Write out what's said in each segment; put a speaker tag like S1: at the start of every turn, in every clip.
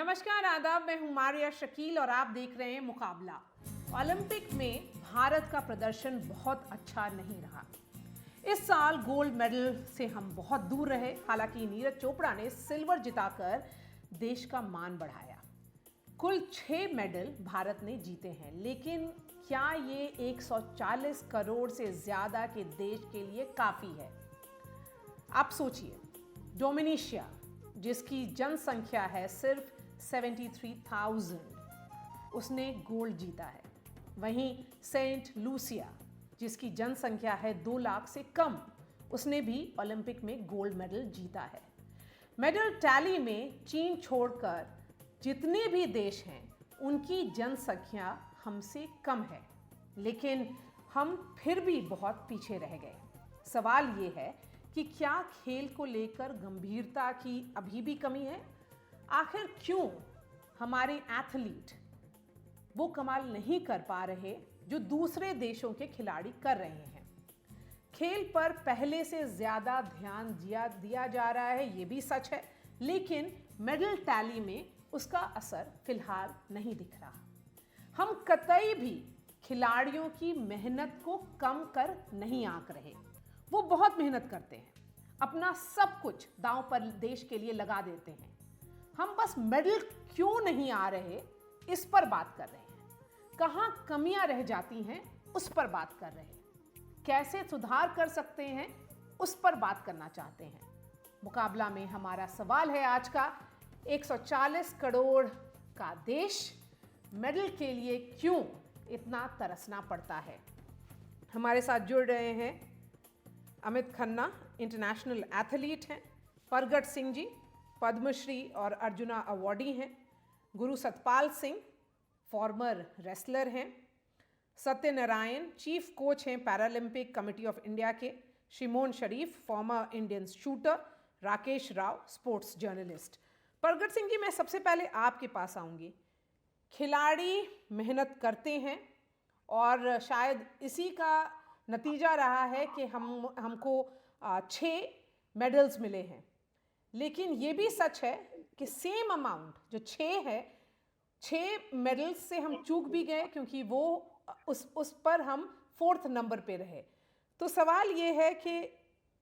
S1: नमस्कार, आदाब। मैं हूं मारिया शकील और आप देख रहे हैं मुकाबला। ओलंपिक में भारत का प्रदर्शन बहुत अच्छा नहीं रहा। इस साल गोल्ड मेडल से हम बहुत दूर रहे। हालांकि नीरज चोपड़ा ने सिल्वर जिताकर देश का मान बढ़ाया। कुल 6 मेडल भारत ने जीते हैं, लेकिन क्या ये 140 करोड़ से ज्यादा के देश के लिए काफी है? आप सोचिए, डोमिनिशिया जिसकी जनसंख्या है सिर्फ 73,000, उसने गोल्ड जीता है। वहीं सेंट लूसिया जिसकी जनसंख्या है 2 लाख से कम, उसने भी ओलंपिक में गोल्ड मेडल जीता है। मेडल टैली में चीन छोड़कर जितने भी देश हैं उनकी जनसंख्या हमसे कम है, लेकिन हम फिर भी बहुत पीछे रह गए। सवाल ये है कि क्या खेल को लेकर गंभीरता की अभी भी कमी है? आखिर क्यों हमारे एथलीट वो कमाल नहीं कर पा रहे जो दूसरे देशों के खिलाड़ी कर रहे हैं? खेल पर पहले से ज्यादा ध्यान दिया जा रहा है, ये भी सच है, लेकिन मेडल टैली में उसका असर फिलहाल नहीं दिख रहा। हम कतई भी खिलाड़ियों की मेहनत को कम कर नहीं आंक रहे। वो बहुत मेहनत करते हैं, अपना सब कुछ दांव पर देश के लिए लगा देते हैं। हम बस मेडल क्यों नहीं आ रहे इस पर बात कर रहे हैं। कहां कमियां रह जाती हैं उस पर बात कर रहे हैं। कैसे सुधार कर सकते हैं उस पर बात करना चाहते हैं। मुकाबला में हमारा सवाल है आज का, 140 करोड़ का देश, मेडल के लिए क्यों इतना तरसना पड़ता है? हमारे साथ जुड़ रहे हैं अमित खन्ना, इंटरनेशनल एथलीट हैं। परगट सिंह जी पद्मश्री और अर्जुना अवॉर्डी हैं। गुरु सतपाल सिंह फॉर्मर रेसलर हैं। सत्यनारायण चीफ कोच हैं पैरालंपिक कमेटी ऑफ इंडिया के। Shimon Sharif former Indian shooter. Rakesh Rao sports journalist. Pargat Singh ji, मैं सबसे पहले आपके पास आऊँगी। खिलाड़ी मेहनत करते हैं और शायद इसी का नतीजा रहा है कि हमको 6 मेडल्स मिले हैं, लेकिन ये भी सच है कि सेम अमाउंट जो 6 है, 6 मेडल्स से हम चूक भी गए क्योंकि वो उस पर हम 4th नंबर पे रहे। तो सवाल ये है कि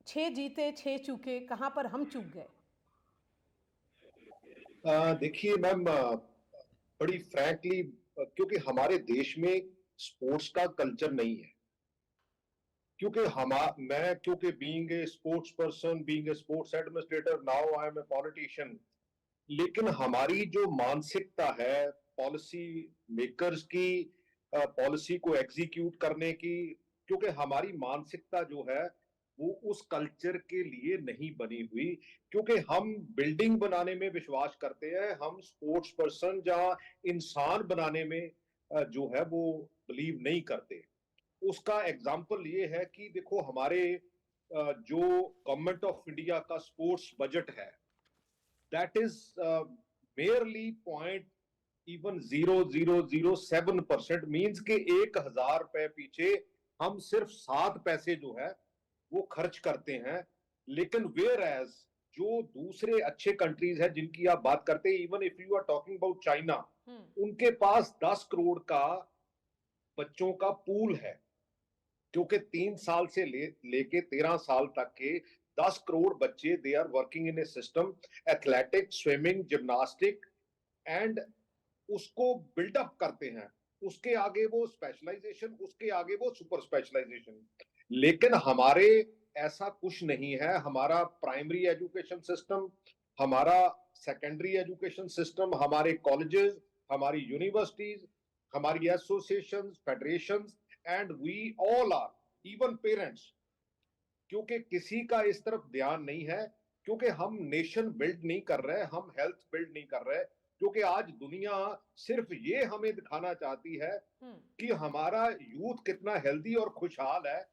S1: 6 जीते 6 चूके, कहाँ पर हम चूक गए?
S2: देखिए मैम, बड़ी फ्रैंकली, क्योंकि हमारे देश में स्पोर्ट्स का कल्चर नहीं है। क्योंकि being a sports person, being a sports administrator, now I am a politician, लेकिन हमारी जो मानसिकता है पॉलिसी मेकर्स की, पॉलिसी को एग्जीक्यूट करने की, क्योंकि हमारी मानसिकता जो है वो उस कल्चर के लिए नहीं बनी हुई। क्योंकि हम बिल्डिंग बनाने में विश्वास करते हैं, हम स्पोर्ट्स पर्सन जहां इंसान बनाने में जो है वो बिलीव नहीं करते। उसका एग्जाम्पल ये है कि देखो, हमारे जो गवर्नमेंट ऑफ इंडिया का स्पोर्ट्स बजट है, that is merely point even 0.007%। Means के 1,000 रुपए पीछे हम सिर्फ 7 पैसे जो है वो खर्च करते हैं। लेकिन वेयर एज जो दूसरे अच्छे कंट्रीज हैं जिनकी आप बात करते हैं, even if you are talking about China, उनके पास 10 करोड़ का बच्चों का पूल है, क्योंकि 3 साल से लेके 13 साल तक के 10 करोड़ बच्चे, they are working in a system, athletics, swimming, gymnastic, and उसको बिल्डअप करते हैं। उसके आगे वो स्पेशलाइजेशन, उसके आगे वो सुपर स्पेशलाइजेशन। लेकिन हमारे ऐसा कुछ नहीं है। हमारा प्राइमरी एजुकेशन सिस्टम, हमारा सेकेंडरी एजुकेशन सिस्टम, हमारे कॉलेजेस, हमारी यूनिवर्सिटीज, हमारी association, federation, and we all are even parents, क्योंकि किसी का इस तरफ ध्यान नहीं है। क्योंकि हम नेशन बिल्ड नहीं कर रहे, हम हेल्थ बिल्ड नहीं कर रहे। क्योंकि आज दुनिया सिर्फ ये हमें दिखाना चाहती है कि हमारा यूथ कितना हेल्दी और खुशहाल है,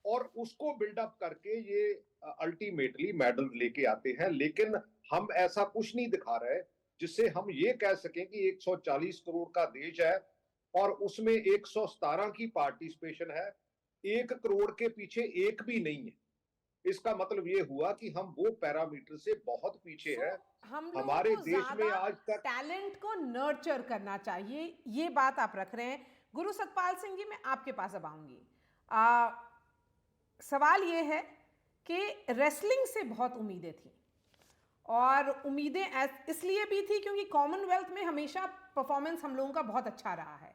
S2: और उसको बिल्डअप करके ये अल्टीमेटली मेडल लेके आते हैं। लेकिन हम ऐसा कुछ नहीं दिखा रहे जिससे हम ये कह सकें कि 140 करोड़ का देश है और उसमें 117 की पार्टिसिपेशन है, 1 करोड़ के पीछे एक भी नहीं है। इसका मतलब ये हुआ कि हम वो पैरामीटर से बहुत पीछे हैं।
S1: हम लोगों
S2: हमारे
S1: को
S2: देश में
S1: ज्यादा
S2: आज तक
S1: टैलेंट को नर्चर करना चाहिए, ये बात आप रख रहे हैं। गुरु सतपाल सिंह जी, मैं आपके पास अब आऊंगी। सवाल ये है कि रेसलिंग से बहुत उम्मीदें थी, और उम्मीदें इसलिए भी थी क्योंकि कॉमनवेल्थ में हमेशा परफॉर्मेंस हम लोगों का बहुत अच्छा रहा है।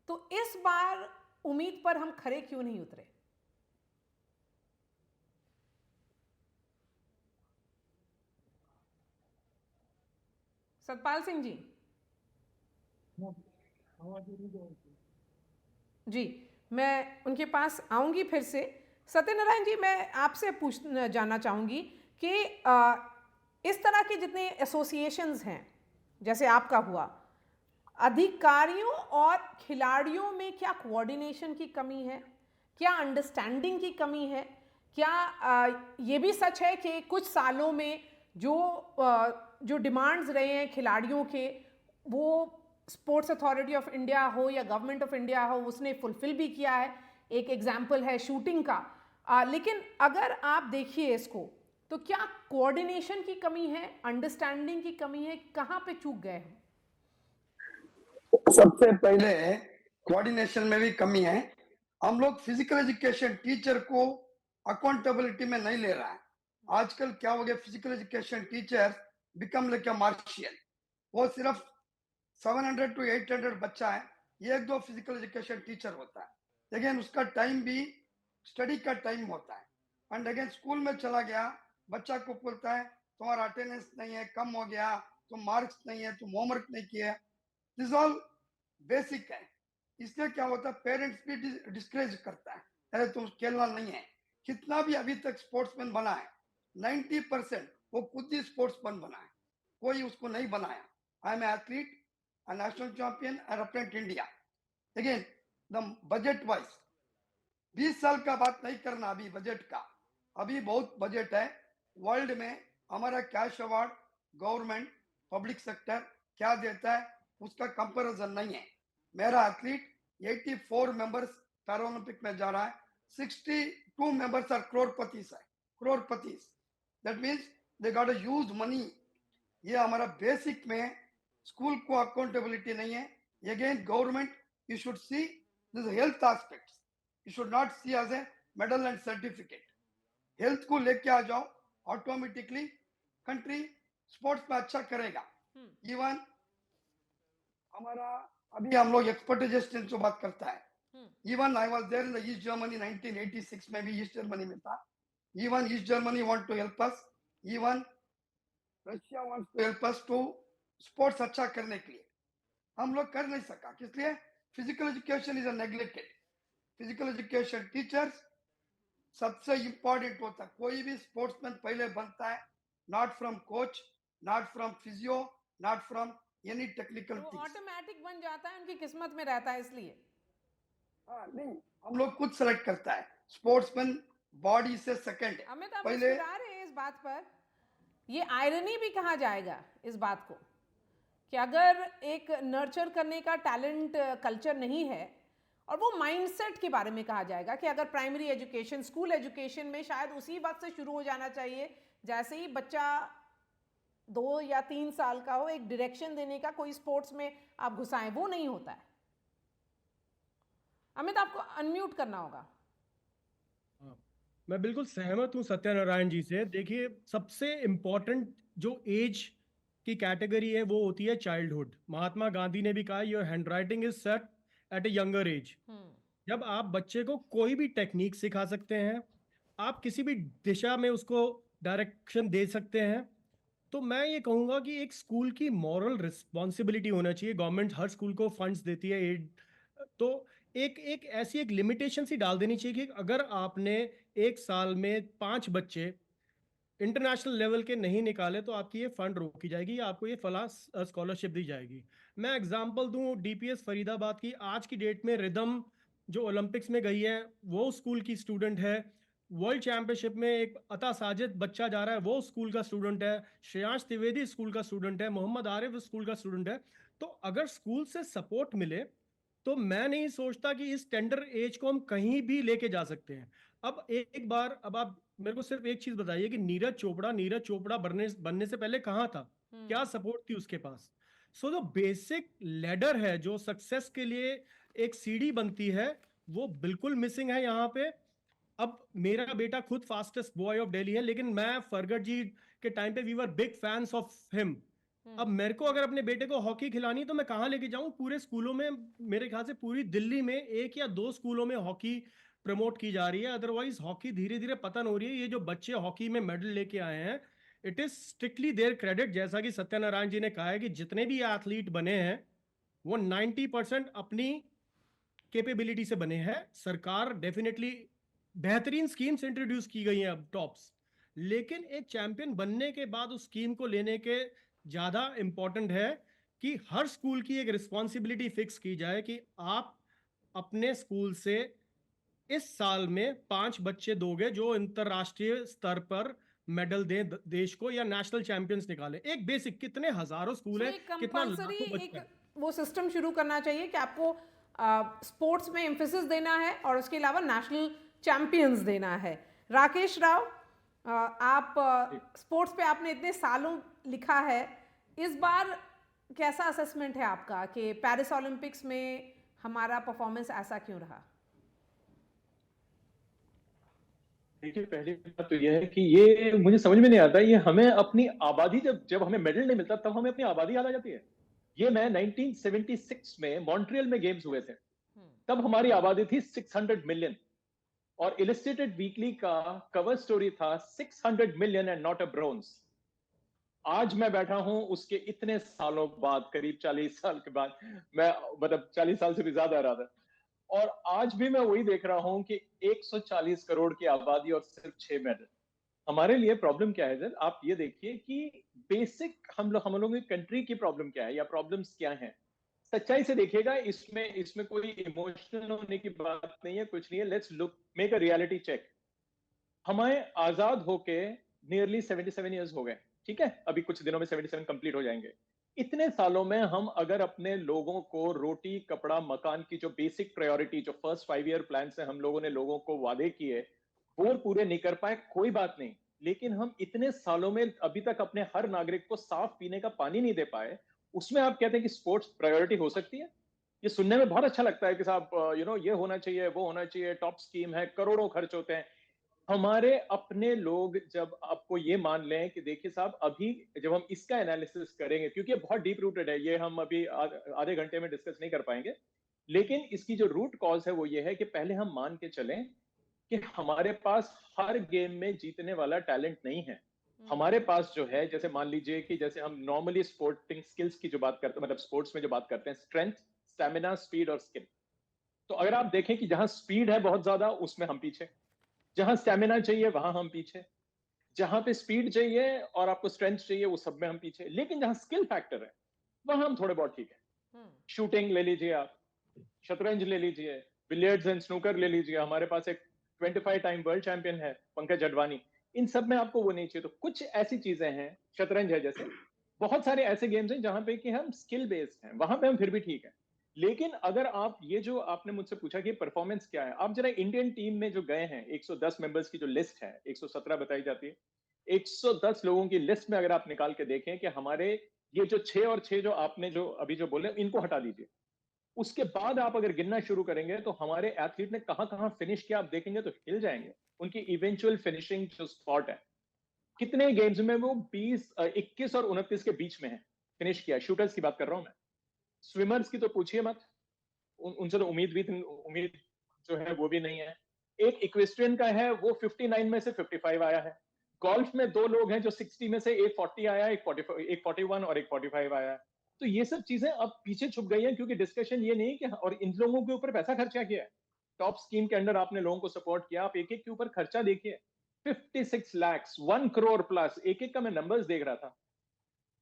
S1: तो इस बार उम्मीद पर हम खरे क्यों नहीं उतरे? सतपाल सिंह जी। जी, मैं उनके पास आऊंगी फिर से। सत्यनारायण जी, मैं आपसे जानना चाहूंगी कि इस तरह के जितने एसोसिएशंस हैं, जैसे आपका हुआ, अधिकारियों और खिलाड़ियों में क्या कोऑर्डिनेशन की कमी है? क्या अंडरस्टैंडिंग की कमी है? क्या ये भी सच है कि कुछ सालों में जो डिमांड्स रहे हैं खिलाड़ियों के, वो स्पोर्ट्स अथॉरिटी ऑफ इंडिया हो या गवर्नमेंट ऑफ इंडिया हो, उसने फुलफिल भी किया है? एक एग्जाम्पल है शूटिंग का। लेकिन अगर आप देखिए इसको, तो क्या कोऑर्डिनेशन की कमी है, अंडरस्टैंडिंग की कमी है, कहाँ पे चूक गए हैं?
S3: सबसे पहले कोऑर्डिनेशन में भी कमी है। हम लोग फिजिकल एजुकेशन टीचर को अकाउंटेबिलिटी में नहीं ले रहा है। आजकल क्या हो गया, physical education teacher become like अ मार्शियल। वो सिर्फ 700 to 800 बच्चा है, एक दो फिजिकल एजुकेशन टीचर होता है, लेकिन उसका टाइम भी स्टडी का टाइम होता है। एंड अगेन स्कूल में चला गया, बच्चा को बोलता है तुम्हारा अटेंडेंस नहीं है, कम हो गया, तुम मार्क्स नहीं है, तुम होमवर्क नहीं किया। दिस ऑल बेसिक है। इसलिए क्या होता है, पेरेंट्स भी डिस्करेज करता है, अरे तुम खेलना नहीं है। कितना भी अभी तक स्पोर्ट्समैन बना है, 90% वो खुद ही स्पोर्ट्समैन बना है, कोई उसको नहीं बनाया। I am athlete, a national champion, and represent India. Again, the budget wise, 20 साल का बात नहीं करना अभी बजट का, अभी बहुत बजट है। वर्ल्ड में हमारा cash award government public sector क्या देता है उसका कंपैरिजन नहीं है। मेरा एथलीट 84 मेंबर्स पैरालंपिक में जा रहा है, 62 मेंबर्स आर करोड़पति है, करोड़पति। That means they got a huge money. ये हमारा बेसिक में स्कूल को अकाउंटेबिलिटी नहीं है। Again government, you should see this health aspects, you should not see as a medal and certificate. Health को लेके आ जाओ, ऑटोमेटिकली कंट्री स्पोर्ट्स में अच्छा करेगा। इवन हमारा अभी हम लोग एक्सपर्टाइजेशन जो बात करता है, even I was there in the East Germany 1986 में भी ईस्ट जर्मनी में था। Even East Germany want to help us, even Russia wants to help us to sports अच्छा करने के लिए। हम लोग कर नहीं सका, इसलिए physical education is neglected. Physical education teachers सबसे इंपॉर्टेंट होता है। कोई भी स्पोर्ट्समैन पहले बनता है not from coach, not from physio, not from any technical things.
S1: Automatic बन जाता है, उनकी किस्मत में रहता है, इसलिए।
S3: नहीं, हम लोग खुद सेलेक्ट करता है। स्पोर्ट्समैन बॉडी से सेकंड है।
S1: अमित, आप
S3: पहले
S1: मुस्कुरा रहे हैं इस बात पर, ये आयरनी भी कहा जाएगा इस बात को कि अगर एक नर्चर करने का टैलेंट कल्चर नहीं है, और वो माइंडसेट के बारे में कहा जाएगा कि अगर प्राइमरी एजुकेशन, स्कूल एजुकेशन में शायद उसी वक्त से शुरू हो जाना चाहिए जैसे ही बच्चा 2 या 3 साल का हो, एक डायरेक्शन देने का, कोई स्पोर्ट्स में आप घुसाएं, वो नहीं होता है। अमित, आपको अनम्यूट करना होगा।
S4: मैं बिल्कुल सहमत हूं सत्यनारायण जी से। देखिए, सबसे इम्पोर्टेंट जो एज की कैटेगरी है वो होती है चाइल्डहुड। महात्मा गांधी ने भी कहा your handwriting is set at a younger age. जब आप बच्चे को कोई भी टेक्निक सिखा सकते हैं, आप किसी भी दिशा में उसको डायरेक्शन दे सकते हैं, तो मैं ये कहूँगा कि एक स्कूल की मॉरल रिस्पॉन्सिबिलिटी होना चाहिए। गवर्नमेंट हर स्कूल को फंड्स देती है, एड, तो एक ऐसी एक लिमिटेशन सी डाल देनी चाहिए कि अगर आपने एक साल में 5 बच्चे इंटरनेशनल लेवल के नहीं निकाले तो आपकी ये फंड रोकी जाएगी या आपको ये फला स्कॉलरशिप दी जाएगी। मैं एग्जांपल दूं डीपीएस फरीदाबाद की। आज की डेट में रिदम जो ओलंपिक्स में गई है वो स्कूल की स्टूडेंट है। वर्ल्ड चैंपियनशिप में एक अता साजिद बच्चा जा रहा है, वो स्कूल का स्टूडेंट है। श्रेयांश त्रिवेदी स्कूल का स्टूडेंट है। मोहम्मद आरिफ स्कूल का स्टूडेंट है। तो अगर स्कूल से सपोर्ट मिले तो मैं नहीं सोचता कि इस टेंडर एज को हम कहीं भी लेके जा सकते हैं। अब एक बार, अब आप मेरे को सिर्फ एक चीज बताइए कि नीरज चोपड़ा बनने से पहले कहाँ था, क्या सपोर्ट थी उसके पास? सो जो बेसिक लेडर है, जो सक्सेस के लिए एक सीढ़ी बनती है, वो बिल्कुल मिसिंग है यहाँ पे। अब मेरा बेटा खुद फास्टेस्ट बॉय ऑफ दिल्ली है, लेकिन मैं फरगट जी के टाइम पे we were big fans of him. अब मेरे को अगर अपने बेटे को हॉकी खिलानी तो मैं कहाँ लेके जाऊं? पूरे स्कूलों में, मेरे ख्याल से पूरी दिल्ली में 1 या 2 स्कूलों में हॉकी प्रमोट की जा रही है, अदरवाइज हॉकी धीरे धीरे पतन हो रही है। ये जो बच्चे हॉकी में मेडल लेके आए हैं, it is strictly there credit. जैसा कि सत्यनारायण जी ने कहा है कि जितने भी एथलीट बने हैं वो 90% अपनी कैपेबिलिटी से बने हैं। सरकार डेफिनेटली बेहतरीन स्कीम्स इंट्रोड्यूस की गई हैं अब टॉप्स, लेकिन एक चैंपियन बनने के बाद उस स्कीम को लेने के ज्यादा इंपॉर्टेंट है कि हर स्कूल की एक रिस्पॉन्सिबिलिटी फिक्स की जाए कि आप अपने स्कूल से इस साल में 5 बच्चे दोगे जो अंतरराष्ट्रीय स्तर पर मेडल दें देश को, या नेशनल चैंपियंस निकाले। एक बेसिक, कितने हजारों स्कूल है,
S1: एक
S4: कितना
S1: कंपलसरी
S4: लाखों
S1: एक
S4: बच्चे हैं।
S1: वो सिस्टम शुरू करना चाहिए कि आपको स्पोर्ट्स में एम्फेसिस देना है और उसके अलावा नेशनल चैंपियंस देना है। राकेश राव, आप स्पोर्ट्स पे आपने इतने सालों लिखा है, इस बार कैसा असेसमेंट है आपका कि पेरिस ओलंपिक्स में हमारा परफॉर्मेंस ऐसा क्यों रहा?
S5: देखिए, पहली बात तो यह है कि ये मुझे समझ में नहीं आता, ये हमें अपनी आबादी, जब जब हमें मेडल नहीं मिलता तब हमें अपनी आबादी याद आ जाती है। ये मैं 1976 में मॉन्ट्रियल में गेम्स हुए थे, तब हमारी आबादी थी 600 मिलियन, और इलस्ट्रेटेड वीकली का कवर स्टोरी था 600 million and not a bronze. आज मैं बैठा हूं उसके इतने सालों बाद, करीब 40 साल के बाद, मैं मतलब 40 साल से भी ज्यादा रहा था, और आज भी मैं वही देख रहा हूं कि 140 करोड़ की आबादी और सिर्फ 6 मेडल। हमारे लिए प्रॉब्लम क्या है सर? आप ये देखिए कि बेसिक हम लोगों की कंट्री की प्रॉब्लम क्या है या प्रॉब्लम्स क्या हैं। सच्चाई से देखिएगा, इसमें इसमें कोई इमोशनल होने की बात नहीं है, कुछ नहीं है। Let's look, make a reality check. हमें आजाद होके नियरली 77 ईयर्स हो गए, ठीक है? अभी कुछ दिनों में 77 कंप्लीट हो जाएंगे। इतने सालों में हम अगर अपने लोगों को रोटी, कपड़ा, मकान की जो बेसिक प्रायोरिटी, जो फर्स्ट 5 ईयर प्लान से हम लोगों ने लोगों को वादे किए, वो पूरे नहीं कर पाए, कोई बात नहीं। लेकिन हम इतने सालों में अभी तक अपने हर नागरिक को साफ पीने का पानी नहीं दे पाए। उसमें आप कहते हैं कि स्पोर्ट्स प्रायोरिटी हो सकती है? ये सुनने में बहुत अच्छा लगता है कि साहब ये होना चाहिए, वो होना चाहिए, टॉप स्कीम है, करोड़ों खर्च होते हैं। हमारे अपने लोग जब आपको ये मान लें कि देखिए साहब, अभी जब हम इसका एनालिसिस करेंगे, क्योंकि ये बहुत डीप रूटेड है, ये हम अभी आधे घंटे में डिस्कस नहीं कर पाएंगे, लेकिन इसकी जो रूट कॉज है वो ये है कि पहले हम मान के चलें कि हमारे पास हर गेम में जीतने वाला टैलेंट नहीं है। हमारे पास जो है, जैसे मान लीजिए कि जैसे हम नॉर्मली स्पोर्टिंग स्किल्स की जो बात करते हैं, मतलब स्पोर्ट्स में जो बात करते हैं, स्ट्रेंथ, स्टेमिना, स्पीड और स्किल। तो अगर आप देखें कि जहां स्पीड है बहुत ज्यादा, उसमें हम पीछे। जहां स्टेमिना चाहिए वहां हम पीछे। जहां पे स्पीड चाहिए और आपको स्ट्रेंथ चाहिए, वो सब में हम पीछे। लेकिन जहां स्किल फैक्टर है वहां हम थोड़े बहुत ठीक है। शूटिंग ले लीजिए आप, शतरंज ले लीजिए, बिलियर्ड्स एंड स्नूकर ले लीजिए, हमारे पास एक 25 टाइम वर्ल्ड चैंपियन है पंकज अडवाणी। इन सब में आपको वो नहीं चाहिए। तो कुछ ऐसी चीजें हैं, शतरंज है जैसे, बहुत सारे ऐसे गेम्स हैं जहां पे कि हम स्किल बेस्ड हैं, वहां पे हम फिर भी ठीक है। लेकिन अगर आप ये जो आपने मुझसे पूछा कि परफॉर्मेंस क्या है, आप जरा इंडियन टीम में जो गए हैं, 110 मेंबर्स की जो लिस्ट है, 117 बताई जाती है, 110 लोगों की लिस्ट में अगर आप निकाल के देखें कि हमारे ये जो 6 और 6 जो आपने जो अभी जो बोले, इनको हटा दीजिए, उसके बाद आप अगर गिनना शुरू करेंगे तो हमारे एथलीट ने कहां कहां फिनिश किया आप देखेंगे तो हिल जाएंगे। उनकी इवेंचुअल फिनिशिंग जो स्पॉट है, कितने गेम्स में वो 21 और 29 के बीच में है फिनिश किया। शूटर्स की बात कर रहा हूं मैं, स्विमर्स की तो पूछिए मत, उनसे तो उम्मीद जो है वो भी नहीं है। एक इक्वेस्ट्रियन का है, वो 59 में से 55 आया है। गोल्फ में 2 लोग हैं जो 60 में से एक 40 आया, एक 41 और एक 45 आया है। तो ये सब चीजें अब पीछे छुप गई हैं, क्योंकि डिस्कशन ये नहीं कि और इन लोगों के ऊपर पैसा खर्चा किया है। टॉप स्कीम के अंडर आपने लोगों को सपोर्ट किया, आप एक एक के ऊपर खर्चा देखिए, 56 लाख, 1 करोड़ प्लस, एक एक का मैं नंबर्स देख रहा था,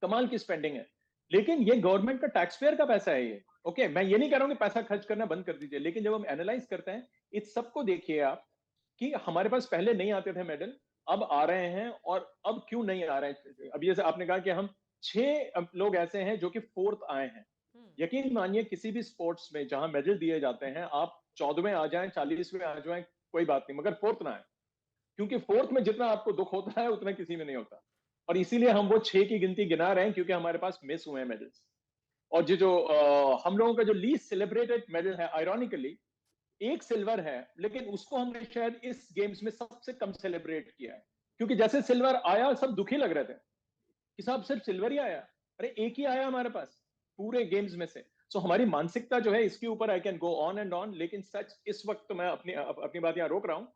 S5: कमाल की स्पेंडिंग है। लेकिन ये गवर्नमेंट का, टैक्स पेयर का पैसा है ये। ओके, मैं ये नहीं कह रहा हूं कि पैसा खर्च करना बंद कर दीजिए, लेकिन जब हम एनालाइज करते हैं इस सबको देखिए आप, कि हमारे पास पहले नहीं आते थे मेडल, अब आ रहे हैं, और अब क्यों नहीं आ रहे हैं। अभी जैसे आपने कहा कि हम 6 लोग ऐसे हैं जो कि 4th आए हैं। यकीन मानिए किसी भी स्पोर्ट्स में जहां मेडल दिए जाते हैं, आप 14वें आ जाएं, 40वें आ जाएं, कोई बात नहीं, मगर फोर्थ ना है, क्योंकि फोर्थ में जितना आपको दुख होता है उतना किसी में नहीं होता। और इसीलिए हम वो 6 की गिनती गिना रहे हैं, क्योंकि हमारे पास मिस हुए हैं मेडल्स। और जो हम लोगों का जो लीस्ट सेलिब्रेटेड मेडल है, आयरॉनिकली एक सिल्वर है, लेकिन उसको हमने शायद इस गेम्स में सबसे कम सेलिब्रेट किया है, क्योंकि जैसे सिल्वर आया सब दुखी लग रहे थे कि साहब सिर्फ सिल्वर ही आया, अरे एक ही आया हमारे पास पूरे गेम्स में से। सो हमारी मानसिकता जो है इसके ऊपर I can go on and on, लेकिन सच इस वक्त तो मैं अपनी बात यहाँ रोक रहा हूँ।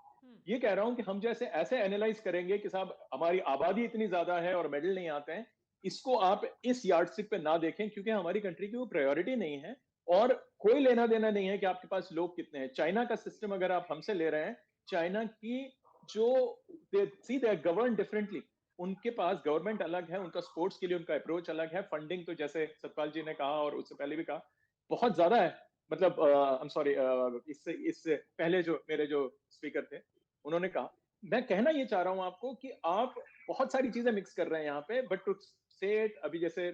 S5: ये कह रहा हूं कि हम जैसे ऐसे एनालाइज करेंगे कि साहब हमारी आबादी इतनी ज्यादा है और मेडल नहीं आते हैं, इसको आप इस यार्डस्टिक पे ना देखें, क्योंकि हमारी कंट्री की वो प्रायोरिटी नहीं है और कोई लेना देना नहीं है कि आपके पास लोग कितने हैं। चाइना का सिस्टम अगर आप हमसे ले रहे हैं, चाइना की जो सी दे गवर्न डिफरेंटली, उनके पास गवर्नमेंट अलग है, उनका स्पोर्ट्स के लिए उनका अप्रोच अलग है, फंडिंग तो जैसे सतपाल जी ने कहा और उससे पहले भी कहा बहुत ज्यादा है। मतलब आई एम सॉरी, इससे पहले जो मेरे जो स्पीकर थे उन्होंने कहा, मैं कहना ये चाह रहा हूं आपको कि आप बहुत सारी चीजें मिक्स कर रहे हैं यहाँ पे, बट टू से इट, अभी जैसे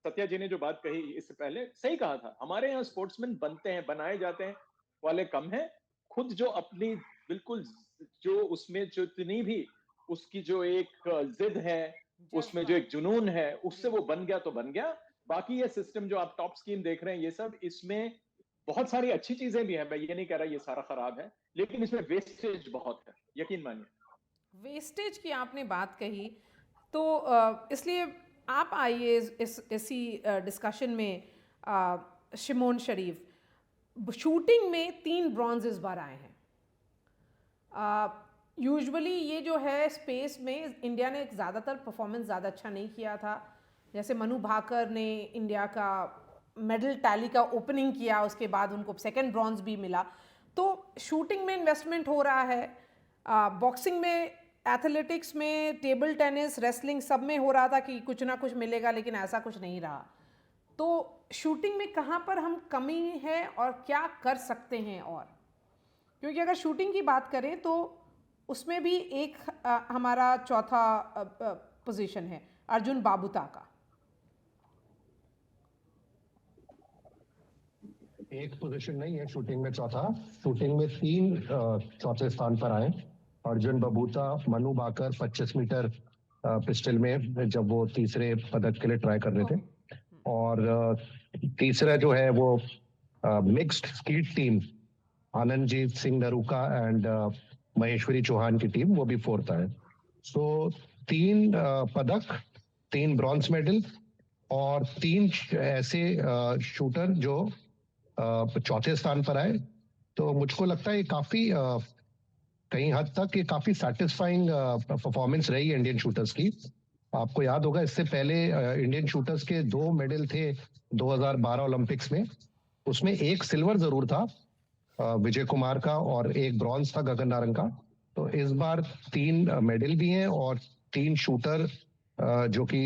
S5: सत्या जी ने जो बात कही इससे पहले सही कहा था, हमारे यहाँ स्पोर्ट्समैन बनते हैं, बनाए जाते हैं वाले कम है, खुद जो अपनी बिल्कुल जो उसमें जो इतनी भी उसकी जो एक जिद है, उसमें जो एक जुनून है, उससे वो बन गया तो बन गया। बाकी ये सिस्टम जो आप टॉप स्कीम देख रहे हैं, ये सब इसमें बहुत सारी अच्छी चीजें भी हैं, मैं ये नहीं कह रहा ये सारा खराब है, लेकिन इसमें वेस्टेज बहुत है, यकीन मानिए।
S1: वेस्टेज की आपने बात कही तो इसलिए आप आइए इसी डिस्कशन में। शिमोन शरीफ, शूटिंग में 3 ब्रॉन्ज इस बार आए हैं। यूजुअली ये जो है स्पेस में इंडिया ने ज़्यादातर परफॉर्मेंस ज़्यादा अच्छा नहीं किया था। जैसे मनु भाकर ने इंडिया का मेडल टैली का ओपनिंग किया, उसके बाद उनको सेकंड ब्रॉन्ज भी मिला। तो शूटिंग में इन्वेस्टमेंट हो रहा है, बॉक्सिंग में, एथलेटिक्स में, टेबल टेनिस, रेसलिंग, सब में हो रहा था कि कुछ ना कुछ मिलेगा, लेकिन ऐसा कुछ नहीं रहा। तो शूटिंग में कहाँ पर हम कमी है और क्या कर सकते हैं? और क्योंकि अगर शूटिंग की बात करें तो उसमें भी एक हमारा चौथा पोजीशन है अर्जुन बाबूता का।
S6: एक पोजीशन नहीं है शूटिंग में चौथा, शूटिंग में 3 चौथे स्थान पर आए, अर्जुन बबूता, मनु भाकर 25 मीटर पिस्टल में जब वो तीसरे पदक के लिए ट्राई कर रहे थे, और तीसरा जो है वो mixed skeet team, Anandjeet Singh Naruka and Maheshwari Chauhan की टीम, वो भी फोर्थ आए। सो 3 पदक, 3 ब्रॉन्ज मेडल और 3 ऐसे शूटर जो चौथे स्थान पर आए। तो मुझको लगता है ये काफी कहीं हद तक ये काफी सेटिस्फाइंग परफॉर्मेंस रही है इंडियन शूटर्स की। आपको याद होगा इससे पहले इंडियन शूटर्स के 2 मेडल थे 2012 ओलंपिक्स में, उसमें एक सिल्वर जरूर था विजय कुमार का और एक ब्रॉन्ज था गगन नारंग का। तो इस बार 3 मेडल भी हैं और 3 शूटर जो कि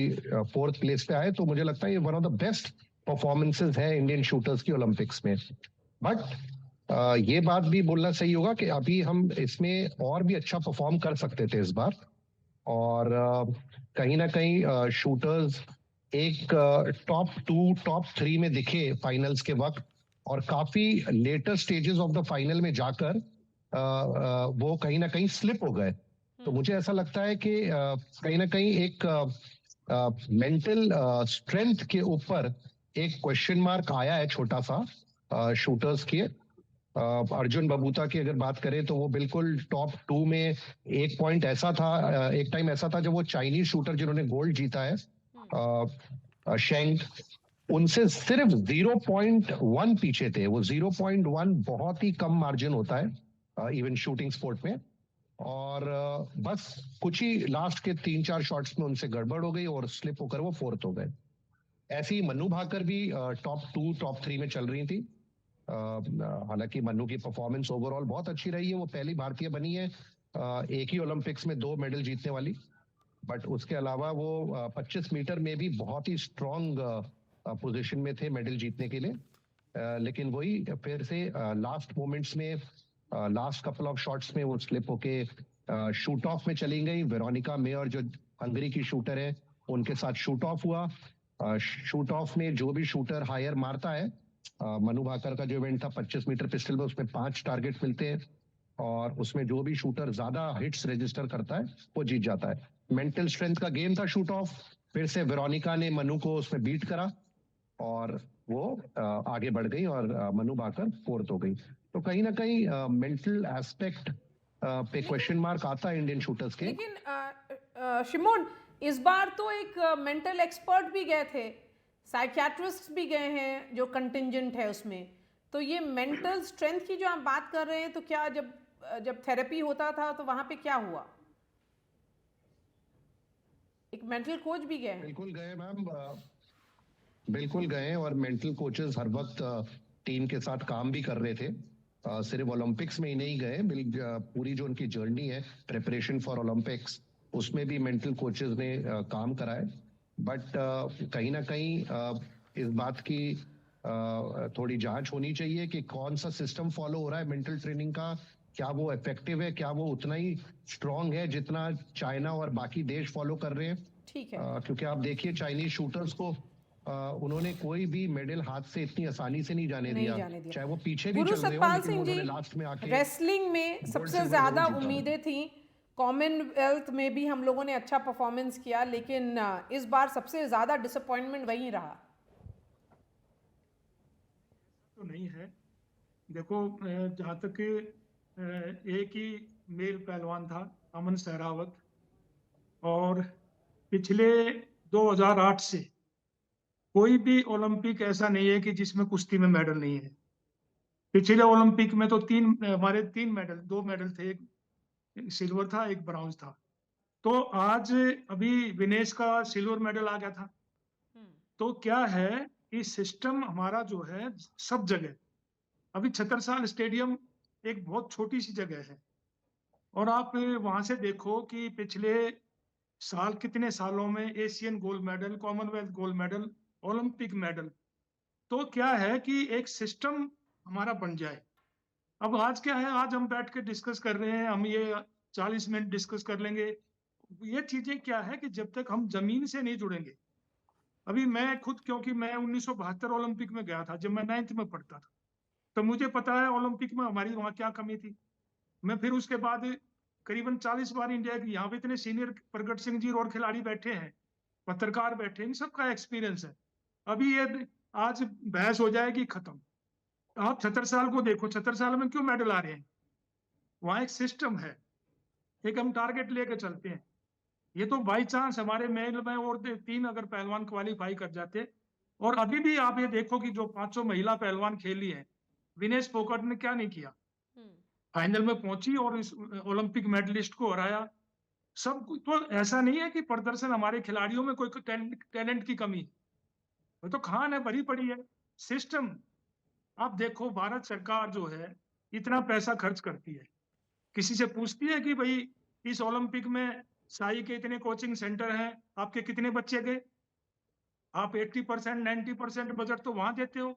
S6: 4th प्लेस पे आए। तो मुझे लगता है ये one of the best performances है इंडियन शूटर्स की ओलंपिक्स में। बट ये बात भी बोलना सही होगा कि अभी हम इसमें और भी अच्छा परफॉर्म कर सकते थे इस बार, और कहीं ना कहीं शूटर्स एक टॉप 2 टॉप 3 में दिखे फाइनल्स के वक्त, और काफी later stages of the final में जाकर वो कहीं ना कहीं स्लिप हो गए। तो मुझे ऐसा लगता है कि कहीं ना कहीं एक मेंटल स्ट्रेंथ के ऊपर एक क्वेश्चन मार्क आया है छोटा सा शूटर्स के। अर्जुन बबूता की अगर बात करें तो वो बिल्कुल टॉप 2 में, एक पॉइंट ऐसा था, एक टाइम ऐसा था जब वो चाइनीज शूटर जिन्होंने गोल्ड जीता है शेंग, उनसे सिर्फ 0.1 पीछे थे। वो 0.1 बहुत ही कम मार्जिन होता है इवन शूटिंग स्पोर्ट में, और बस कुछ ही लास्ट के 3-4 शॉट्स में उनसे गड़बड़ हो गई और स्लिप होकर वो 4th हो गए। ऐसी मनु भाकर भी टॉप 2 टॉप 3 में चल रही थी। हालांकि मनु की परफॉर्मेंस ओवरऑल बहुत अच्छी रही है, वो पहली भारतीय बनी है एक ही ओलंपिक्स में 2 मेडल जीतने वाली। बट उसके अलावा वो 25 मीटर में भी बहुत ही स्ट्रॉन्ग पोजीशन में थे मेडल जीतने के लिए, लेकिन वही फिर से लास्ट मोमेंट्स में, लास्ट कपल ऑफ शॉट्स में वो स्लिप होके शूट ऑफ में चली गई। वेरोनिका मेयर जो हंगरी की शूटर है, उनके साथ शूट ऑफ हुआ। शूट ऑफ में जो भी शूटर हायर मारता है, मनु भाकर का जो इवेंट था 25 मीटर पिस्टल में, उसमें 5 टारगेट मिलते हैं, और उसमें जो भी शूटर ज्यादा हिट्स रजिस्टर करता है वो जीत जाता है। मेंटल स्ट्रेंथ का गेम था शूट ऑफ, फिर से वेरोनिका ने मनु को उसमें बीट करा और वो आगे बढ़ गई और मनु भाकर फोर्थ हो गई। तो कहीं ना कहीं मेंटल एस्पेक्ट पे क्वेश्चन मार्क आता है इंडियन शूटर्स के।
S1: लेकिन शिमोन, इस बार तो एक मेंटल एक्सपर्ट भी गए थे, साइकियाट्रिस्ट भी गए हैं जो कंटिंजेंट है उसमें। तो ये मेंटल स्ट्रेंथ की जो आप बात कर रहे हैं, तो क्या जब थेरेपी होता था तो वहां पे क्या हुआ? एक मेंटल कोच भी गए हैं?
S6: बिल्कुल गए मैम, बिल्कुल गए और मेंटल कोचेस हर वक्त टीम के साथ काम भी कर रहे थे। सिर्फ ओलंपिक्स में ही नहीं गए, पूरी जो उनकी जर्नी है प्रिपरेशन फॉर ओलंपिक्स, उसमें भी मेंटल कोचेस ने काम कराए। बट कहीं ना कहीं इस बात की थोड़ी जांच होनी चाहिए कि कौन सा सिस्टम फॉलो हो रहा है मेंटल ट्रेनिंग का, क्या वो इफेक्टिव है, क्या वो उतना ही स्ट्रांग है जितना चाइना और बाकी देश फॉलो कर रहे हैं।
S1: ठीक है।
S6: क्योंकि आप देखिए चाइनीज शूटर्स को उन्होंने कोई भी मेडल हाथ से इतनी आसानी से नहीं जाने दिया, चाहे वो पीछे भी
S1: गुरु
S6: चल रहे हो,
S1: सतपाल
S6: लेकिन
S1: सिंह
S6: उन्होंने
S1: जी,
S6: लास्ट में आके
S1: रेसलिंग में
S6: गोल्ड,
S1: सबसे
S6: सिल्वर,
S1: ज्यादा
S6: गोल्ड जीता।
S1: उम्मीदें थी, कॉमनवेल्थ में भी हम लोगों ने अच्छा परफॉर्मेंस किया, लेकिन इस बार सबसे ज्यादा डिसअपॉइंटमेंट वही रहा।
S7: तो नहीं है। देखो, जहाँ तक एक ही मेल पहलवान था, अमन सहरावत, और पिछले 2008 से कोई भी ओलंपिक ऐसा नहीं है कि जिसमें कुश्ती में मेडल नहीं है। पिछले ओलंपिक में तो हमारे 3 मेडल, 2 मेडल थे, एक सिल्वर था, एक ब्रॉन्ज था। तो आज अभी विनेश का सिल्वर मेडल आ गया था। तो क्या है कि सिस्टम हमारा जो है सब जगह, अभी छतरसाल स्टेडियम एक बहुत छोटी सी जगह है, और आप वहां से देखो कि पिछले साल कितने सालों में Asian gold medal, Commonwealth gold medal, Olympic medal. तो क्या है कि एक सिस्टम हमारा बन जाए। अब आज क्या है, आज हम बैठ के डिस्कस कर रहे हैं, हम ये 40 मिनट डिस्कस कर लेंगे। ये चीजें क्या है कि जब तक हम जमीन से नहीं जुड़ेंगे। अभी मैं खुद, क्योंकि मैं 1972 ओलंपिक में गया था जब मैं 9th में पढ़ता था, तो मुझे पता है ओलंपिक में हमारी वहाँ क्या कमी थी। मैं फिर उसके बाद करीबन 40 बार इंडिया की, यहाँ पे इतने सीनियर प्रगट सिंह जी और खिलाड़ी बैठे हैं, पत्रकार बैठे हैं, इन सबका एक्सपीरियंस है। अभी ये आज बहस हो जाएगी खत्म। आप छतरसाल को देखो, छतरसाल में क्यों मेडल आ रहे हैं? वहां एक सिस्टम है, एक हम टारगेट लेके चलते हैं। ये तो बाई चांस हमारे मेल में और 3 अगर पहलवान क्वालिफाई कर जाते। और अभी भी आप ये देखो कि जो 5 महिला पहलवान खेली है, विनेश फोगाट ने क्या नहीं किया, फाइनल में पहुंची और इस ओलंपिक मेडलिस्ट को हराया। सब कुछ तो ऐसा नहीं है कि प्रदर्शन हमारे खिलाड़ियों में कोई टैलेंट की कमी, वो तो खान है, भरी पड़ी है। सिस्टम आप देखो, भारत सरकार जो है इतना पैसा खर्च करती है, किसी से पूछती है कि भाई इस ओलंपिक में साई के इतने कोचिंग सेंटर हैं, आपके कितने बच्चे गए? आप 80% 90% बजट तो वहां देते हो।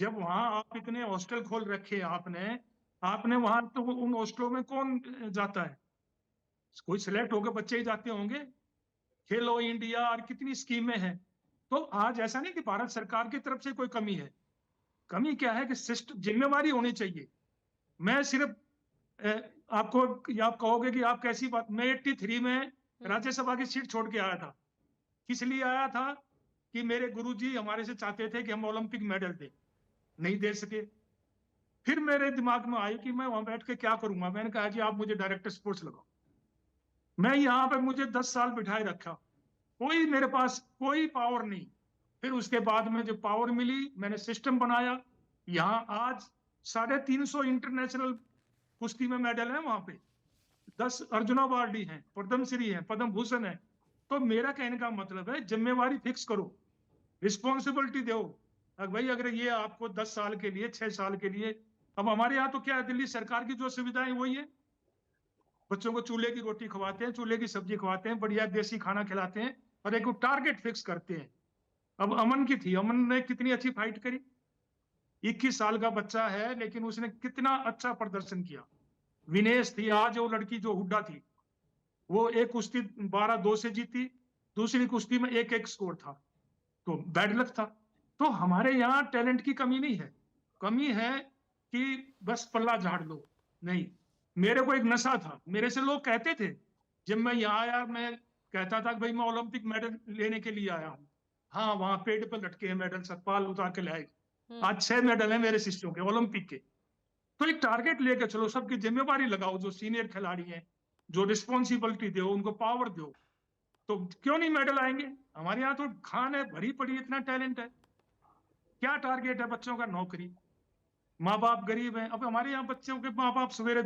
S7: जब वहां आप इतने हॉस्टल खोल रखे आपने वहां, तो उन हॉस्टलों में कौन जाता है? कोई सिलेक्ट होकर बच्चे ही जाते होंगे। खेलो इंडिया और कितनी स्कीमें हैं। तो आज ऐसा नहीं कि भारत सरकार की तरफ से कोई कमी है। कमी क्या है कि सिस्टम, जिम्मेवारी होनी चाहिए। मैं सिर्फ आपको, आप कहोगे कि आप कैसी बात, मैं 83 में राज्यसभा की सीट छोड़ के आया था। किस लिए आया था? कि मेरे गुरुजी हमारे से चाहते थे कि हम ओलंपिक मेडल दें, नहीं दे सके। फिर मेरे दिमाग में आई कि मैं वहां बैठ के क्या करूंगा। मैंने कहा कि आप मुझे डायरेक्टर स्पोर्ट्स लगाओ। मैं यहाँ पे, मुझे 10 साल बिठाए रखा, कोई मेरे पास कोई पावर नहीं। फिर उसके बाद में जब पावर मिली, मैंने सिस्टम बनाया। यहाँ आज 350 इंटरनेशनल कुश्ती में मेडल है, वहां पे 10 अर्जुन अवार्डी हैं, पद्मश्री हैं, पद्म भूषण है। तो मेरा कहने का मतलब है, जिम्मेवारी फिक्स करो, रिस्पॉन्सिबिलिटी दो। भाई अगर ये आपको 10 साल के लिए, 6 साल के लिए, अब हमारे यहाँ तो क्या है, दिल्ली सरकार की जो सुविधाएं वही है, बच्चों को चूल्हे की रोटी खवाते हैं, चूल्हे की सब्जी खवाते हैं, बढ़िया देसी खाना खिलाते हैं, और एक टारगेट फिक्स करते हैं। अब अमन की थी, अमन ने कितनी अच्छी फाइट करी, 21 साल का बच्चा है, लेकिन उसने कितना अच्छा प्रदर्शन किया। विनेश थी, आज वो लड़की जो हुड्डा थी, वो एक कुश्ती 12-2 से जीती, दूसरी कुश्ती में 1-1 स्कोर था, तो बैड लक था। तो हमारे यहाँ टैलेंट की कमी नहीं है, कमी है कि बस पल्ला झाड़ लो। नहीं, मेरे को एक नशा था, मेरे से लोग कहते थे, जब मैं यहाँ आया मैं कहता था कि भाई मैं ओलंपिक मेडल लेने के लिए आया हूँ। हाँ, वहां पेड़ पर लटके हैं मेडल, सतपाल उतार के लाए। आज 6 मेडल है मेरे शिष्यों के ओलंपिक के। तो एक टारगेट लेके चलो, सबकी जिम्मेवारी लगाओ, जो सीनियर खिलाड़ी हैं, जो रिस्पॉन्सिबिलिटी दो, उनको पावर दो, तो क्यों नहीं मेडल आएंगे। हमारे यहाँ तो खान है भरी पड़ी, इतना टैलेंट है। क्या टारगेट है बच्चों का? नौकरी। माँ बाप गरीब हैं, अब हमारे यहाँ बच्चों के माँ बाप सवेरे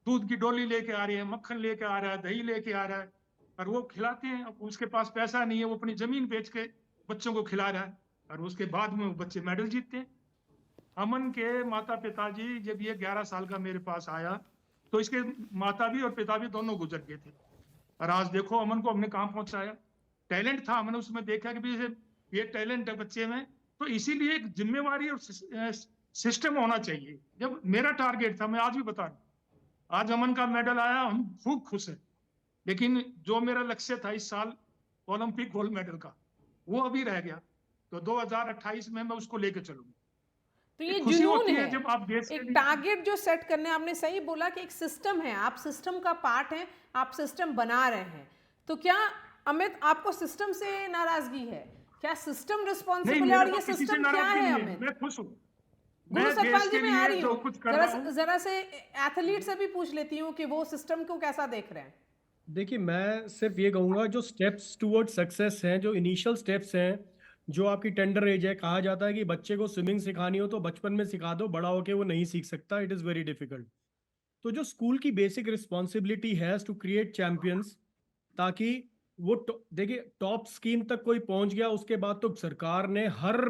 S7: दूध की डोली लेके आ रहे हैं, मक्खन लेके आ रहा है, दही लेके आ रहा है, और वो खिलाते हैं। अब उसके पास पैसा नहीं है, वो अपनी जमीन बेच के बच्चों को खिला रहा है, और उसके बाद में वो बच्चे मेडल जीतते हैं। अमन के माता पिताजी, जब ये 11 साल का मेरे पास आया, तो इसके माता भी और पिता भी दोनों गुजर गए थे, और आज देखो अमन को हमने कहाँ पहुंचाया। टैलेंट था, हमने उसमें देखा कि भाई ये टैलेंट है बच्चे में, तो इसीलिए एक जिम्मेवारी और सिस्टम होना चाहिए। जब मेरा टारगेट था, मैं आज भी बता रहा हूँ, आज अमन का मेडल आया, हम खूब खुश हैं, लेकिन जो मेरा लक्ष्य था इस साल ओलंपिक गोल्ड मेडल का, वो अभी रह गया। तो 2028 में मैं उसको लेके चलूंगा।
S1: तो ये
S7: खुशी
S1: जुनून
S7: होती
S1: है,
S7: है जब आप देश के
S1: एक
S7: लिए।
S1: टारगेट जो सेट करने, आपने सही बोला कि एक सिस्टम है, आप सिस्टम का पार्ट हैं, आप सिस्टम बना रहे हैं। तो क्या अमित, आपको सिस्टम से नाराजगी है? क्या सिस्टम
S7: नहीं,
S1: रिस्पॉन्सिबल है?
S7: मेरे
S1: और
S7: को
S1: ये
S7: किसी से
S1: सिस्टम क्या
S7: नाराजगी
S1: है
S7: नहीं है,
S1: अमित?
S7: मैं खुश हूँ।
S1: गुरु
S7: मैं देश
S1: सतपाल जी,
S7: के
S1: मैं आ
S7: लिए
S1: रही
S7: जो
S1: हूँ,
S7: कुछ कर रहा हूँ।
S1: जरा से एथलीट से भी पूछ लेती हूँ कि वो सिस्टम को कैसा देख रहे हैं।
S4: देखिए, मैं सिर्फ ये कहूँगा, जो स्टेप्स टूवर्ड सक्सेस हैं, जो इनिशियल स्टेप्स हैं, जो आपकी टेंडर एज है, कहा जाता है कि बच्चे को स्विमिंग सिखानी हो तो बचपन में सिखा दो, बड़ा होके वो नहीं सीख सकता, इट इज़ वेरी डिफिकल्ट। तो जो स्कूल की बेसिक रिस्पॉन्सिबिलिटी है टू क्रिएट चैंपियंस, ताकि वो देखिए, टॉप स्कीम तक कोई पहुंच गया, उसके बाद तो सरकार ने हर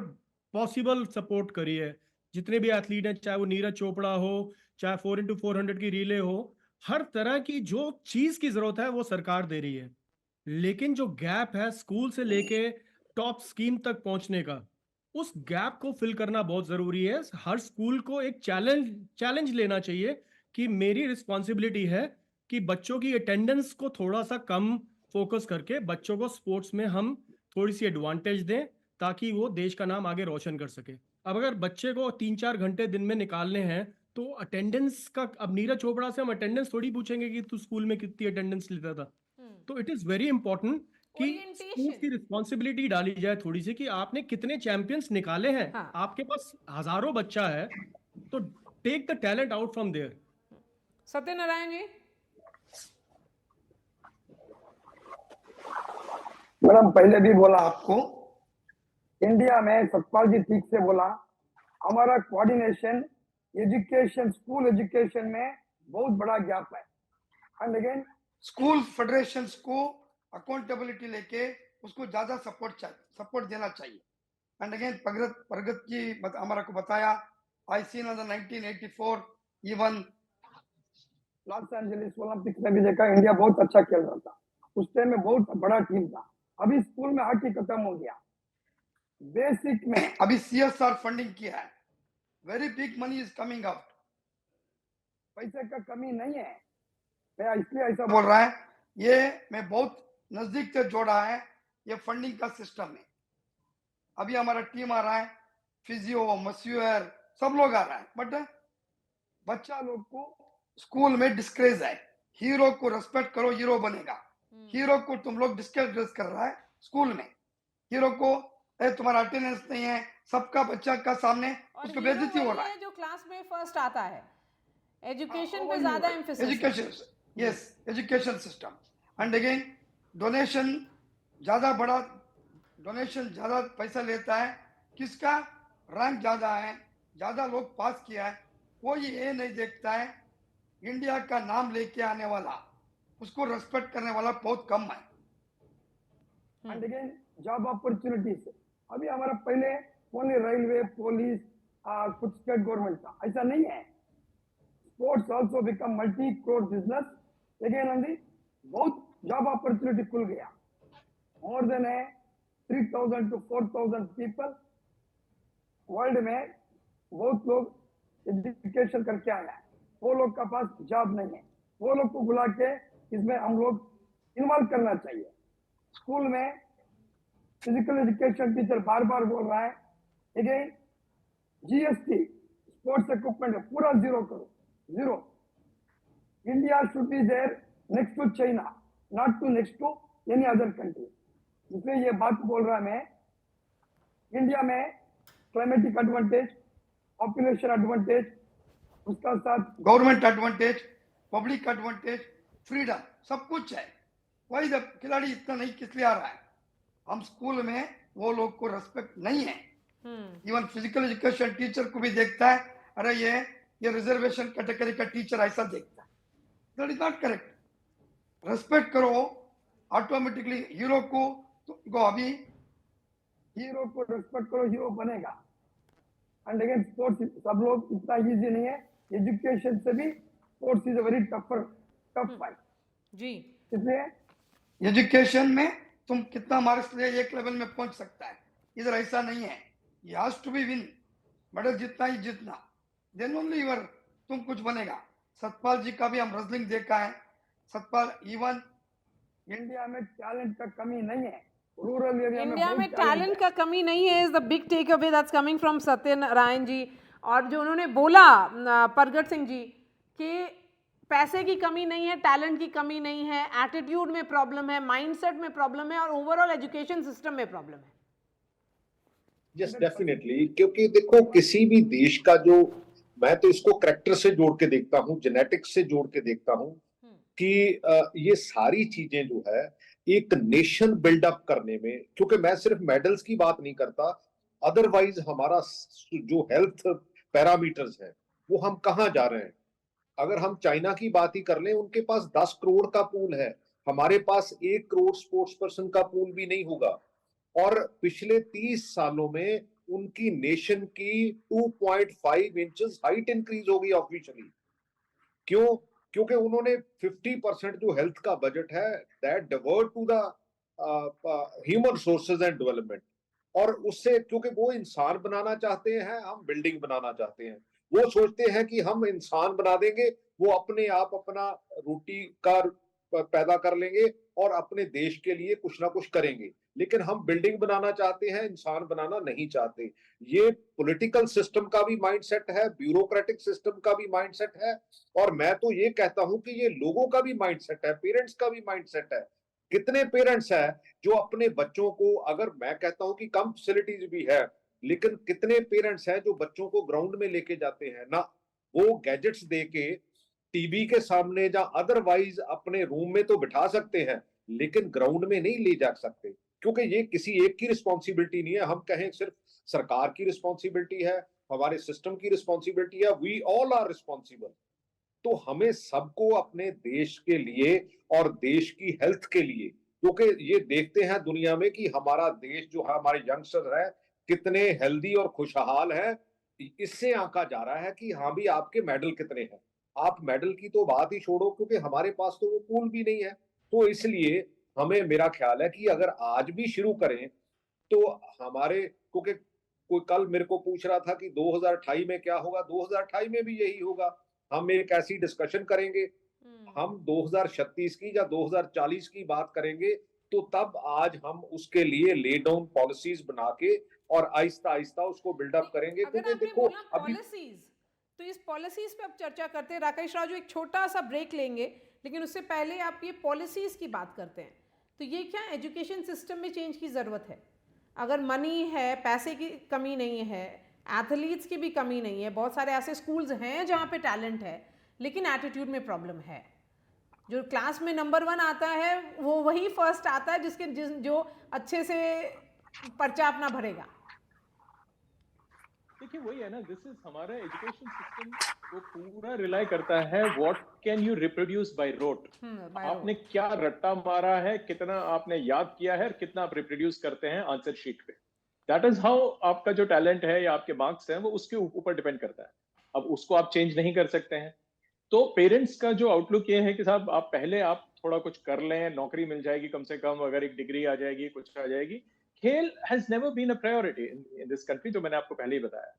S4: पॉसिबल सपोर्ट करी है। जितने भी एथलीट हैं, चाहे वो नीरज चोपड़ा हो, चाहे 4x400 की रिले हो, हर तरह की जो चीज की जरूरत है वो सरकार दे रही है। लेकिन जो गैप है स्कूल से लेके टॉप स्कीम तक पहुंचने का, उस गैप को फिल करना बहुत जरूरी है। हर स्कूल को एक चैलेंज लेना चाहिए कि मेरी रिस्पॉन्सिबिलिटी है कि बच्चों की अटेंडेंस को थोड़ा सा कम फोकस करके बच्चों को स्पोर्ट्स में हम थोड़ी सी एडवांटेज दें, ताकि वो देश का नाम आगे रोशन कर सके। अब अगर बच्चे को 3-4 घंटे दिन में निकालने हैं, तो अटेंडेंस का, अब नीरज चोपड़ा से हम अटेंडेंस थोड़ी पूछेंगे कि तू स्कूल में कितनी अटेंडेंस लेता था। तो इट इज वेरी इंपॉर्टेंट कि स्कूल की
S1: ओरिएंटेशन।
S4: रिस्पॉन्सिबिलिटी डाली जाए थोड़ी सी, कि आपने कितने चैंपियंस निकाले हैं।
S1: हाँ,
S4: आपके पास हजारों बच्चा है, तो take the talent out from there.
S1: Satyanarayan ji.
S3: Madam, पहले भी बोला आपको, इंडिया में सतपाल जी ठीक से बोला, हमारा कोऑर्डिनेशन एजुकेशन, स्कूल एजुकेशन में बहुत बड़ा गैप है। एंड अगेन स्कूल फेडरेशंस को अकाउंटेबिलिटी लेके उसको ज्यादा सपोर्ट देना चाहिए। एंड अगेन प्रगत जी हमारा को बताया, I seen in 1984 even Los Angeles Olympics में भी देखा, इंडिया बहुत अच्छा खेल रहा था, उस टाइम में बहुत बड़ा टीम था। अभी स्कूल में हॉकी खत्म हो गया, बेसिक में अभी CSR फंडिंग किया है, very big money is coming out, पैसे का कमी नहीं है। मैं इसलिए ऐसा बोल रहा है, ये मैं बहुत नजदीक से जोड़ा है ये फंडिंग का सिस्टम में। अभी हमारा टीम आ रहा है, फिजियो, मस्यूअर, सब लोग आ रहा है, बट बच्चा लोग को स्कूल में डिस्करेज है। हीरो को रेस्पेक्ट करो, हीरो बनेगा। हीरो को तुम लोग डिस्करेज कर रहा है स्कूल में। हीरो को तुम्हारा अटेंडेंस नहीं है, सबका बच्चा का सामने उसको बेइज्जती हो रहा है।
S1: जो क्लास में फर्स्ट आता है, एजुकेशन पे ज्यादा emphasis.
S3: Education, yes, education system. And again donation ज्यादा बड़ा, डोनेशन ज्यादा पैसा लेता है, किसका रैंक ज्यादा है, ज्यादा लोग पास किया है, कोई ये नहीं देखता है। इंडिया का नाम लेके आने वाला, उसको रेस्पेक्ट करने वाला बहुत कम है। एंड अगेन जॉब अपॉर्चुनिटीज, अभी हमारा पहले ओनली रेलवे, पुलिस, कुछ स्टेट गवर्नमेंट था, ऐसा नहीं है। Sports also become multi crore business again only, बहुत जॉब अपॉर्चुनिटी खुल गया। More than 3,000 to 4,000 people world में, बहुत लोग एजुकेशन करके आया है, वो लोग का पास जॉब नहीं है, वो लोग को बुला के इसमें हम लोग इन्वॉल्व करना चाहिए। स्कूल में फिजिकल एजुकेशन टीचर बार बार बोल रहा है, अगेन GST स्पोर्ट्स इक्विपमेंट पूरा जीरो करो, zero. India should be there next to China, not to next to any other country. इसलिए ये बात बोल रहा मैं, इंडिया में क्लाइमेटिक एडवांटेज, पॉपुलेशन एडवांटेज, उसका साथ government advantage, public advantage, freedom, सब कुछ है। वही जब खिलाड़ी इतना नहीं किस लिए आ रहा है? हम स्कूल में वो लोग को रेस्पेक्ट नहीं है। इवन फिजिकल एजुकेशन टीचर को भी देखता है, अरे ये रिजर्वेशन कैटेगरी का टीचर ऐसा देखता है। That is not correct. Respect करो, ऑटोमेटिकली हीरो को अभी हीरो को रेस्पेक्ट करो, हीरो बनेगा। एंड अगेन स्पोर्ट्स सब लोग इतना इजी नहीं है, एजुकेशन से भी sports is a very tough fight
S1: जी।
S3: इसलिए एजुकेशन में तुम कितना मार्क्स ले एक लेवल में पहुंच सकता है, इधर ऐसा नहीं है। You has to be win, medal जितना ही जितना, देन ओनली यूर तुम कुछ बनेगा। सतपाल जी का भी हम रेसलिंग देखा है। सतपाल इवन इंडिया में टैलेंट का कमी नहीं है, रूरल एरिया में
S1: इंडिया में
S3: बहुत talent
S1: टैलेंट
S3: है।
S1: का कमी नहीं है, is the big takeaway that's coming from Satyanarayan ji. और जो उन्होंने बोला प्रगट सिंह जी कि पैसे की कमी नहीं है, टैलेंट की कमी नहीं है, एटीट्यूड में प्रॉब्लम है, माइंडसेट में प्रॉब्लम है और ओवरऑल एजुकेशन सिस्टम में प्रॉब्लम है।
S2: यस डेफिनेटली, क्योंकि देखो किसी भी देश का जो, मैं तो इसको करैक्टर से जोड़ के देखता हूँ, जेनेटिक्स से जोड़ के देखता हूँ कि ये सारी चीजें जो है एक नेशन बिल्डअप करने में, क्योंकि मैं सिर्फ मेडल्स की बात नहीं करता, अदरवाइज हमारा जो हेल्थ पैरामीटर्स है वो हम कहाँ जा रहे हैं। अगर हम चाइना की बात ही कर लें, उनके पास 10 करोड़ का पूल है, हमारे पास 1 करोड़ स्पोर्ट्स पर्सन का पूल भी नहीं होगा। और पिछले 30 सालों में उनकी नेशन की 2.5 इंचेस हाइट इंक्रीज हो गई ऑफिशियली। क्यों? क्योंकि उन्होंने 50% जो हेल्थ का बजट है that divert to the human resources and development. और उससे, क्योंकि वो इंसान बनाना चाहते हैं, हम बिल्डिंग बनाना चाहते हैं। वो सोचते हैं कि हम इंसान बना देंगे, वो अपने आप अपना रोटी का पैदा कर लेंगे और अपने देश के लिए कुछ ना कुछ करेंगे। लेकिन हम बिल्डिंग बनाना चाहते हैं, इंसान बनाना नहीं चाहते। ये पॉलिटिकल सिस्टम का भी माइंडसेट है, ब्यूरोक्रेटिक सिस्टम का भी माइंडसेट है, और मैं तो ये कहता हूं कि ये लोगों का भी माइंडसेट है, पेरेंट्स का भी माइंडसेट है। कितने पेरेंट्स हैं जो अपने बच्चों को, अगर मैं कहता हूं कि कम फैसिलिटीज भी है, लेकिन कितने पेरेंट्स हैं जो बच्चों को ग्राउंड में लेके जाते हैं ना, वो गैजेट्स दे के टीवी के सामने या अदरवाइज अपने रूम में तो बिठा सकते हैं, लेकिन ग्राउंड में नहीं ले जा सकते, क्योंकि ये किसी एक की रिस्पॉन्सिबिलिटी नहीं है। हम कहें सिर्फ सरकार की रिस्पॉन्सिबिलिटी है, हमारे सिस्टम की रिस्पॉन्सिबिलिटी है, वी ऑल आर रिस्पॉन्सिबल। तो हमें सबको अपने देश के लिए और देश की हेल्थ के लिए, क्योंकि ये देखते हैं दुनिया में कि हमारा देश जो है, हमारे यंगस्टर है कितने हेल्दी और खुशहाल है, इससे आंका जा रहा है कि हाँ भी आपके मेडल कितने हैं। आप मेडल की तो बात ही छोड़ो, क्योंकि हमारे पास तो वो पूल भी नहीं है। तो इसलिए हमें, मेरा ख्याल है कि अगर आज भी शुरू करें तो हमारे, क्योंकि कोई कल मेरे को पूछ रहा था कि 2028 में क्या होगा, 2028 में भी यही होगा। हम एक ऐसी डिस्कशन करेंगे, हम 2036 की या 2040 की बात करेंगे, तो तब आज हम उसके लिए ले डाउन पॉलिसीज बना के और आहिस्ता आहिस्ता उसको बिल्डअप करेंगे।
S1: अगर
S2: क्योंकि
S1: आपने
S2: देखो
S1: बोला
S2: अभी
S1: पॉलिसीज, तो इस पॉलिसीज पे अब चर्चा करते हैं। राकेश राजू एक छोटा सा ब्रेक लेंगे, लेकिन उससे पहले आप ये पॉलिसीज की बात करते हैं, तो ये क्या एजुकेशन सिस्टम में चेंज की ज़रूरत है? अगर मनी है, पैसे की कमी नहीं है, एथलीट्स की भी कमी नहीं है, बहुत सारे ऐसे स्कूल्स हैं जहाँ पे टैलेंट है, लेकिन एटीट्यूड में प्रॉब्लम है। जो क्लास में नंबर 1 आता है वो वही फर्स्ट आता है जो अच्छे से पर्चा अपना भरेगा।
S5: देखिए वही है ना, दिस इज हमारा एजुकेशन सिस्टम वो पूरा रिलाई करता है what can you reproduce by rote. आपने क्या रट्टा मारा है, कितना आपने याद किया है, कितना आप रिप्रोड्यूस करते हैं आंसर शीट पे। दैट इज हाउ आपका जो टैलेंट है या आपके मार्क्स हैं वो उसके ऊपर डिपेंड करता है। अब उसको आप चेंज नहीं कर सकते हैं। तो पेरेंट्स का जो आउटलुक ये है कि साहब आप पहले आप थोड़ा कुछ कर लें, नौकरी मिल जाएगी कम से कम, अगर एक डिग्री आ जाएगी, कुछ आ जाएगी। खेल has never been a priority in this country, जो मैंने आपको पहले ही बताया।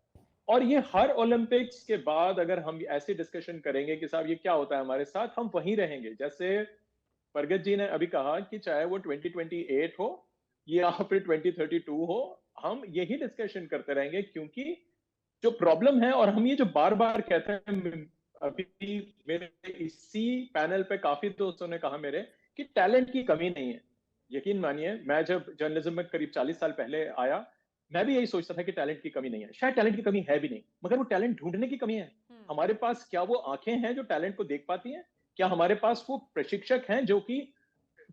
S5: और ये हर ओलंपिक्स के बाद अगर हम ऐसी डिस्कशन करेंगे कि साहब ये क्या होता है हमारे साथ, हम वहीं रहेंगे। जैसे प्रगत जी ने अभी कहा कि चाहे वो 2028 हो या फिर 2032 हो, हम यही डिस्कशन करते रहेंगे, क्योंकि जो प्रॉब्लम है, और हम ये जो बार बार कहते हैं अभी मेरे इसी पैनल पे काफी दोस्तों ने कहा मेरे कि टैलेंट की कमी नहीं है। यकीन मानिए, मैं जब जर्नलिज्म में करीब 40 साल पहले आया, मैं भी यही सोचता था कि टैलेंट की कमी नहीं है। शायद टैलेंट की कमी है भी नहीं, मगर वो टैलेंट ढूंढने की कमी है। हमारे पास क्या वो आंखें हैं जो टैलेंट को देख पाती हैं? क्या हमारे पास वो प्रशिक्षक हैं जो कि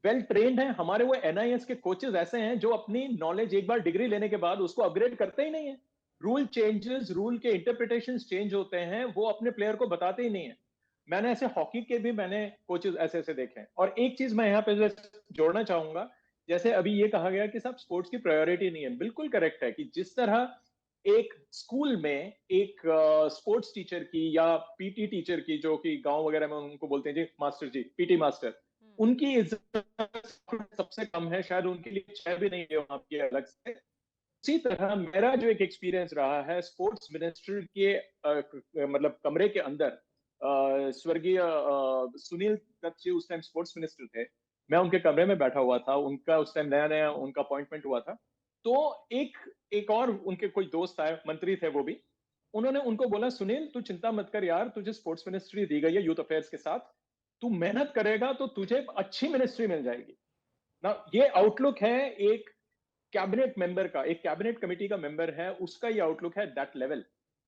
S5: वेल ट्रेन्ड हैं? हमारे वो एनआईएस के कोचेस ऐसे हैं जो अपनी नॉलेज एक बार डिग्री लेने के बाद उसको अपग्रेड करते ही नहीं है। रूल चेंजेस, रूल के इंटरप्रिटेशन चेंज होते हैं, वो अपने प्लेयर को बताते ही नहीं है। मैंने ऐसे हॉकी के भी मैंने कोचेस ऐसे ऐसे देखे हैं। और एक चीज मैं यहाँ पे जोड़ना चाहूंगा, जैसे अभी ये कहा गया कि सब स्पोर्ट्स की प्रायोरिटी नहीं है, बिल्कुल करेक्ट है कि जिस तरह एक स्कूल में एक स्पोर्ट्स टीचर की या पीटी टीचर की, जो कि गांव वगैरह में उनको बोलते हैं जी मास्टर जी, पीटी मास्टर, उनकी इज्जत सबसे कम है, शायद उनके लिए चाय भी नहीं है वहां की अलग से। उसी तरह मेरा जो एक एक्सपीरियंस रहा है स्पोर्ट्स मिनिस्टर के मतलब कमरे के अंदर, स्वर्गीय सुनील दत्त जी उस टाइम स्पोर्ट्स मिनिस्टर थे। मैं उनके कमरे में बैठा हुआ था, उनका उस टाइम नया नया उनका अपॉइंटमेंट हुआ था। तो एक एक और उनके कोई दोस्त आए, मंत्री थे वो भी, उन्होंने उनको बोला, सुनील तू चिंता मत कर यार, तुझे स्पोर्ट्स मिनिस्ट्री दी गई है यूथ अफेयर्स के साथ, तू मेहनत करेगा तो तुझे अच्छी मिनिस्ट्री मिल जाएगी ना। ये आउटलुक है एक कैबिनेट मेंबर का, एक कैबिनेट कमेटी का मेंबर है, उसका ये आउटलुक है दैट लेवल।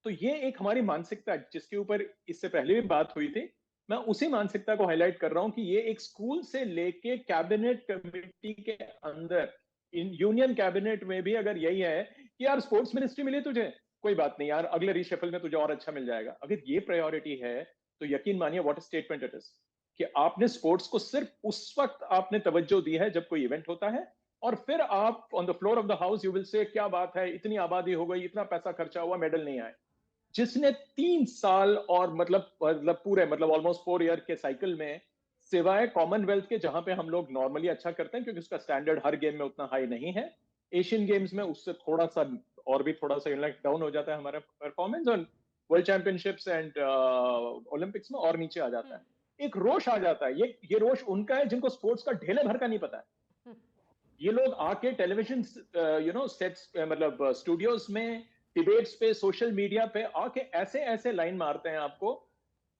S5: तो ये एक हमारी मानसिकता है जिसके ऊपर इससे पहले भी बात हुई थी। मैं उसी मानसिकता को हाईलाइट कर रहा हूं कि ये एक स्कूल से लेके कैबिनेट कमेटी के अंदर, इन यूनियन कैबिनेट में भी अगर यही है कि यार स्पोर्ट्स मिनिस्ट्री मिली तुझे, कोई बात नहीं यार, अगले रिशफल में तुझे और अच्छा मिल जाएगा, अगर ये प्रायोरिटी है तो यकीन मानिए what a statement it is, कि आपने स्पोर्ट्स को सिर्फ उस वक्त आपने तवज्जो दी है जब कोई इवेंट होता है, और फिर आप on the floor of the house you will say क्या बात है, इतनी आबादी हो गई, इतना पैसा खर्चा हुआ, मेडल नहीं आए। जिसने 3 साल और मतलब पूरे मतलब ऑलमोस्ट 4 ईयर के साइकिल में, सिवाय कॉमनवेल्थ के जहां पे हम लोग नॉर्मली अच्छा करते हैं क्योंकि उसका स्टैंडर्ड हर गेम में उतना हाई नहीं है, एशियन गेम्स में उससे थोड़ा सा और भी थोड़ा सा डाउन हो जाता है हमारा परफॉर्मेंस, और वर्ल्ड चैंपियनशिप्स एंड ओलंपिक्स में और नीचे आ जाता है। एक रोष आ जाता है, ये रोष उनका है जिनको स्पोर्ट्स का ढेले भर का नहीं पता है। ये लोग आके टेलीविजन सेट्स मतलब स्टूडियोज में, डिबेट्स पे, सोशल मीडिया पे आके ऐसे ऐसे लाइन मारते हैं आपको,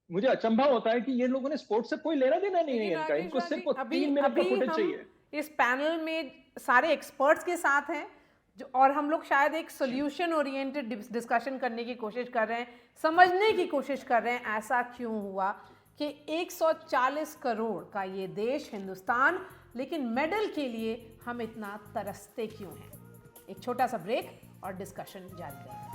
S5: मुझे अचंभा होता है कि ये लोगों ने स्पोर्ट्स से कोई लेना देना नहीं है
S1: लेकिन
S5: इनका,
S1: राकेश
S5: इनको
S1: राज जी,
S5: सिर्फ वो
S1: अभी
S5: 3 मिनट का
S1: अभी
S5: फुटेज
S1: हम
S5: चाहिए।
S1: इस पैनल में सारे एक्सपर्ट्स के साथ हैं जो, और हम लोग शायद एक सोल्यूशन ओरिएंटेड डिस्कशन करने की कोशिश कर रहे हैं, समझने की कोशिश कर रहे हैं ऐसा क्यों हुआ कि 140 करोड़ का ये देश हिंदुस्तान, लेकिन मेडल के लिए हम इतना तरसते क्यों हैं। एक छोटा सा ब्रेक और डिस्कशन जारी रहेगा।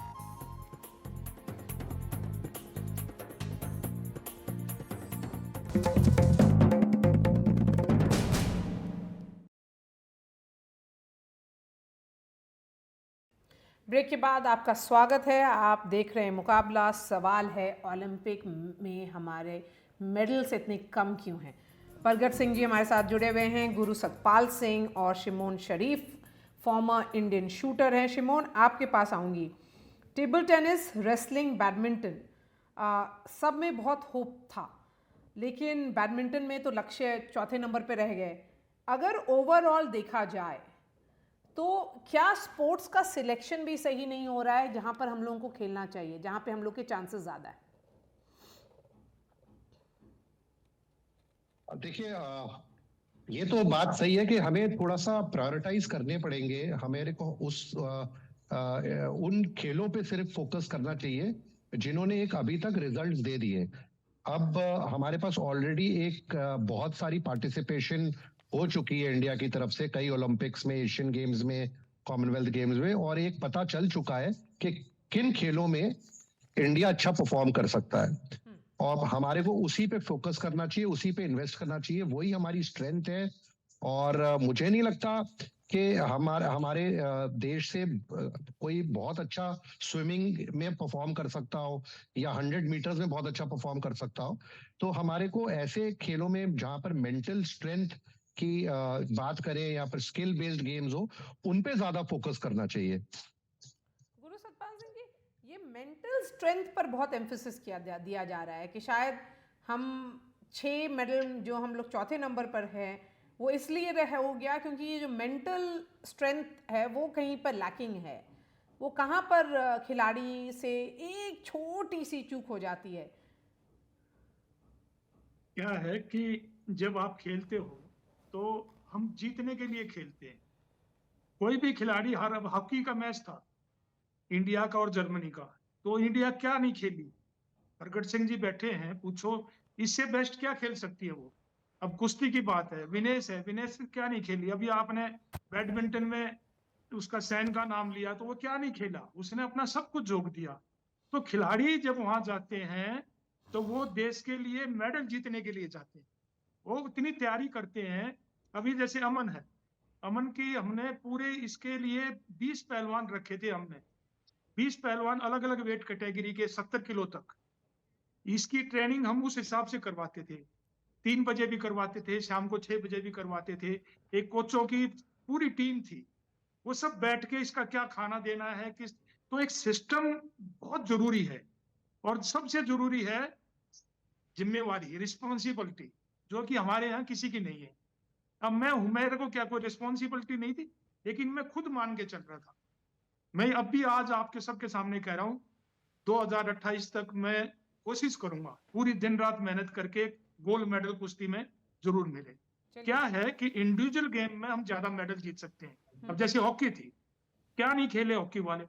S1: ब्रेक के बाद आपका स्वागत है। आप देख रहे हैं मुकाबला। सवाल है ओलंपिक में हमारे मेडल्स इतने कम क्यों हैं। परगट सिंह जी हमारे साथ जुड़े हुए हैं, गुरु सतपाल सिंह और शिमोन शरीफ फॉर्मर इंडियन शूटर हैं। शिमोन, आपके पास आऊँगी। टेबल टेनिस, रेसलिंग, बैडमिंटन सब में बहुत होप था, लेकिन बैडमिंटन में तो लक्ष्य चौथे नंबर पे रह गए। अगर ओवरऑल देखा जाए तो क्या स्पोर्ट्स का सिलेक्शन भी सही नहीं हो रहा है जहां पर हम लोगों को खेलना चाहिए, जहां पे हम लोग के चांसेस ज़्यादा है?
S6: देखिए, ये तो बात सही है कि हमें थोड़ा सा प्रायोरिटाइज करने पड़ेंगे। हमें को उन खेलों पे सिर्फ फोकस करना चाहिए जिन्होंने एक अभी तक रिजल्ट्स दे दिए। अब हमारे पास ऑलरेडी एक बहुत सारी पार्टिसिपेशन हो चुकी है इंडिया की तरफ से, कई ओलंपिक्स में, एशियन गेम्स में, कॉमनवेल्थ गेम्स में, और एक पता चल चुका है कि किन खेलों में इंडिया अच्छा परफॉर्म कर सकता है। और हमारे को उसी पे फोकस करना चाहिए, उसी पे इन्वेस्ट करना चाहिए, वही हमारी स्ट्रेंथ है। और मुझे नहीं लगता कि हमारे देश से कोई बहुत अच्छा स्विमिंग में परफॉर्म कर सकता हो या 100 मीटर्स में बहुत अच्छा परफॉर्म कर सकता हो। तो हमारे को ऐसे खेलों में जहां पर मेंटल स्ट्रेंथ की बात करें या फिर स्किल बेस्ड गेम्स हो, उन पे ज्यादा फोकस करना चाहिए।
S1: गुरु सतपाल सिंह जी, ये मेंटल स्ट्रेंथ पर बहुत एम्फेसिस दिया जा रहा है कि शायद हम 6 मेडल जो हम लोग चौथे नंबर पर हैं वो इसलिए हो गया क्योंकि ये जो मेंटल स्ट्रेंथ है वो कहीं पर लैकिंग है। वो कहाँ पर खिलाड़ी से एक छोटी सी चूक हो जाती है
S7: क्या है कि जब आप खेलते हो तो हम जीतने के लिए खेलते हैं। कोई भी खिलाड़ी, हर अब हॉकी का मैच था इंडिया का और जर्मनी का, तो इंडिया क्या नहीं खेली। प्रगट सिंह जी बैठे हैं, पूछो इससे बेस्ट क्या खेल सकती है वो। अब कुश्ती की बात है, विनेश है, विनेश क्या नहीं खेली। अभी आपने बैडमिंटन में उसका सैन का नाम लिया, तो वो क्या नहीं खेला, उसने अपना सब कुछ झोंक दिया। तो खिलाड़ी जब वहां जाते हैं तो वो देश के लिए मेडल जीतने के लिए जाते हैं, वो इतनी तैयारी करते हैं। अभी जैसे अमन है, अमन की हमने पूरे इसके लिए 20 पहलवान रखे थे हमने, 20 पहलवान अलग अलग वेट कैटेगरी के 70 किलो तक। इसकी ट्रेनिंग हम उस हिसाब से करवाते थे, 3 बजे भी करवाते थे, शाम को 6 बजे भी करवाते थे। एक कोचों की पूरी टीम थी, वो सब बैठ के इसका क्या खाना देना है, किस, तो एक सिस्टम बहुत जरूरी है। और सबसे जरूरी है जिम्मेवारी, रिस्पॉन्सिबिलिटी, जो कि हमारे यहाँ किसी की नहीं है। अब मैं हूं, मेरे को क्या कोई रिस्पॉन्सिबिलिटी नहीं थी, लेकिन मैं खुद मान के चल रहा था। मैं अब भी आज आपके सबके सामने कह रहा हूं, 2028 तक मैं कोशिश करूंगा पूरी दिन रात मेहनत करके गोल्ड मेडल कुश्ती में जरूर मिले। क्या है कि इंडिविजुअल गेम में हम ज्यादा मेडल जीत सकते हैं। अब जैसे हॉकी थी, क्या नहीं खेले हॉकी वाले,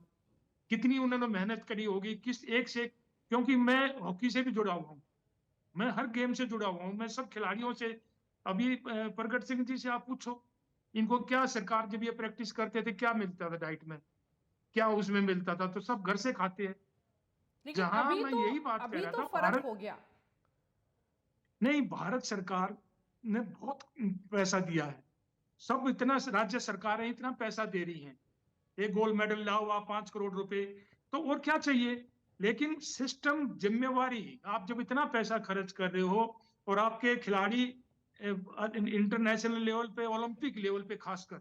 S7: कितनी उन्होंने मेहनत करी होगी, किस एक से, क्योंकि मैं हॉकी से भी जुड़ा हुआ हूँ, मैं हर गेम से जुड़ा हुआ हूँ, मैं सब खिलाड़ियों से। अभी प्रगट सिंह जी से आप पूछो, इनको क्या सरकार जब ये प्रैक्टिस करते थे क्या मिलता था डाइट में, क्या उसमें मिलता था, तो सब घर से खाते हैं।
S1: लेकिन
S7: जहां मैं यही बात कह
S1: अभी
S7: रहा
S1: तो
S7: था,
S1: फर्क
S7: भारत,
S1: हो गया।
S7: नहीं, भारत सरकार ने बहुत पैसा दिया है, सब इतना, राज्य सरकारें इतना पैसा दे रही हैं, एक गोल्ड मेडल लाओ आप 5 करोड़ रुपए, तो और क्या चाहिए। लेकिन सिस्टम, जिम्मेवारी, आप जब इतना पैसा खर्च कर रहे हो और आपके खिलाड़ी इंटरनेशनल लेवल पे, ओलंपिक लेवल पे खासकर,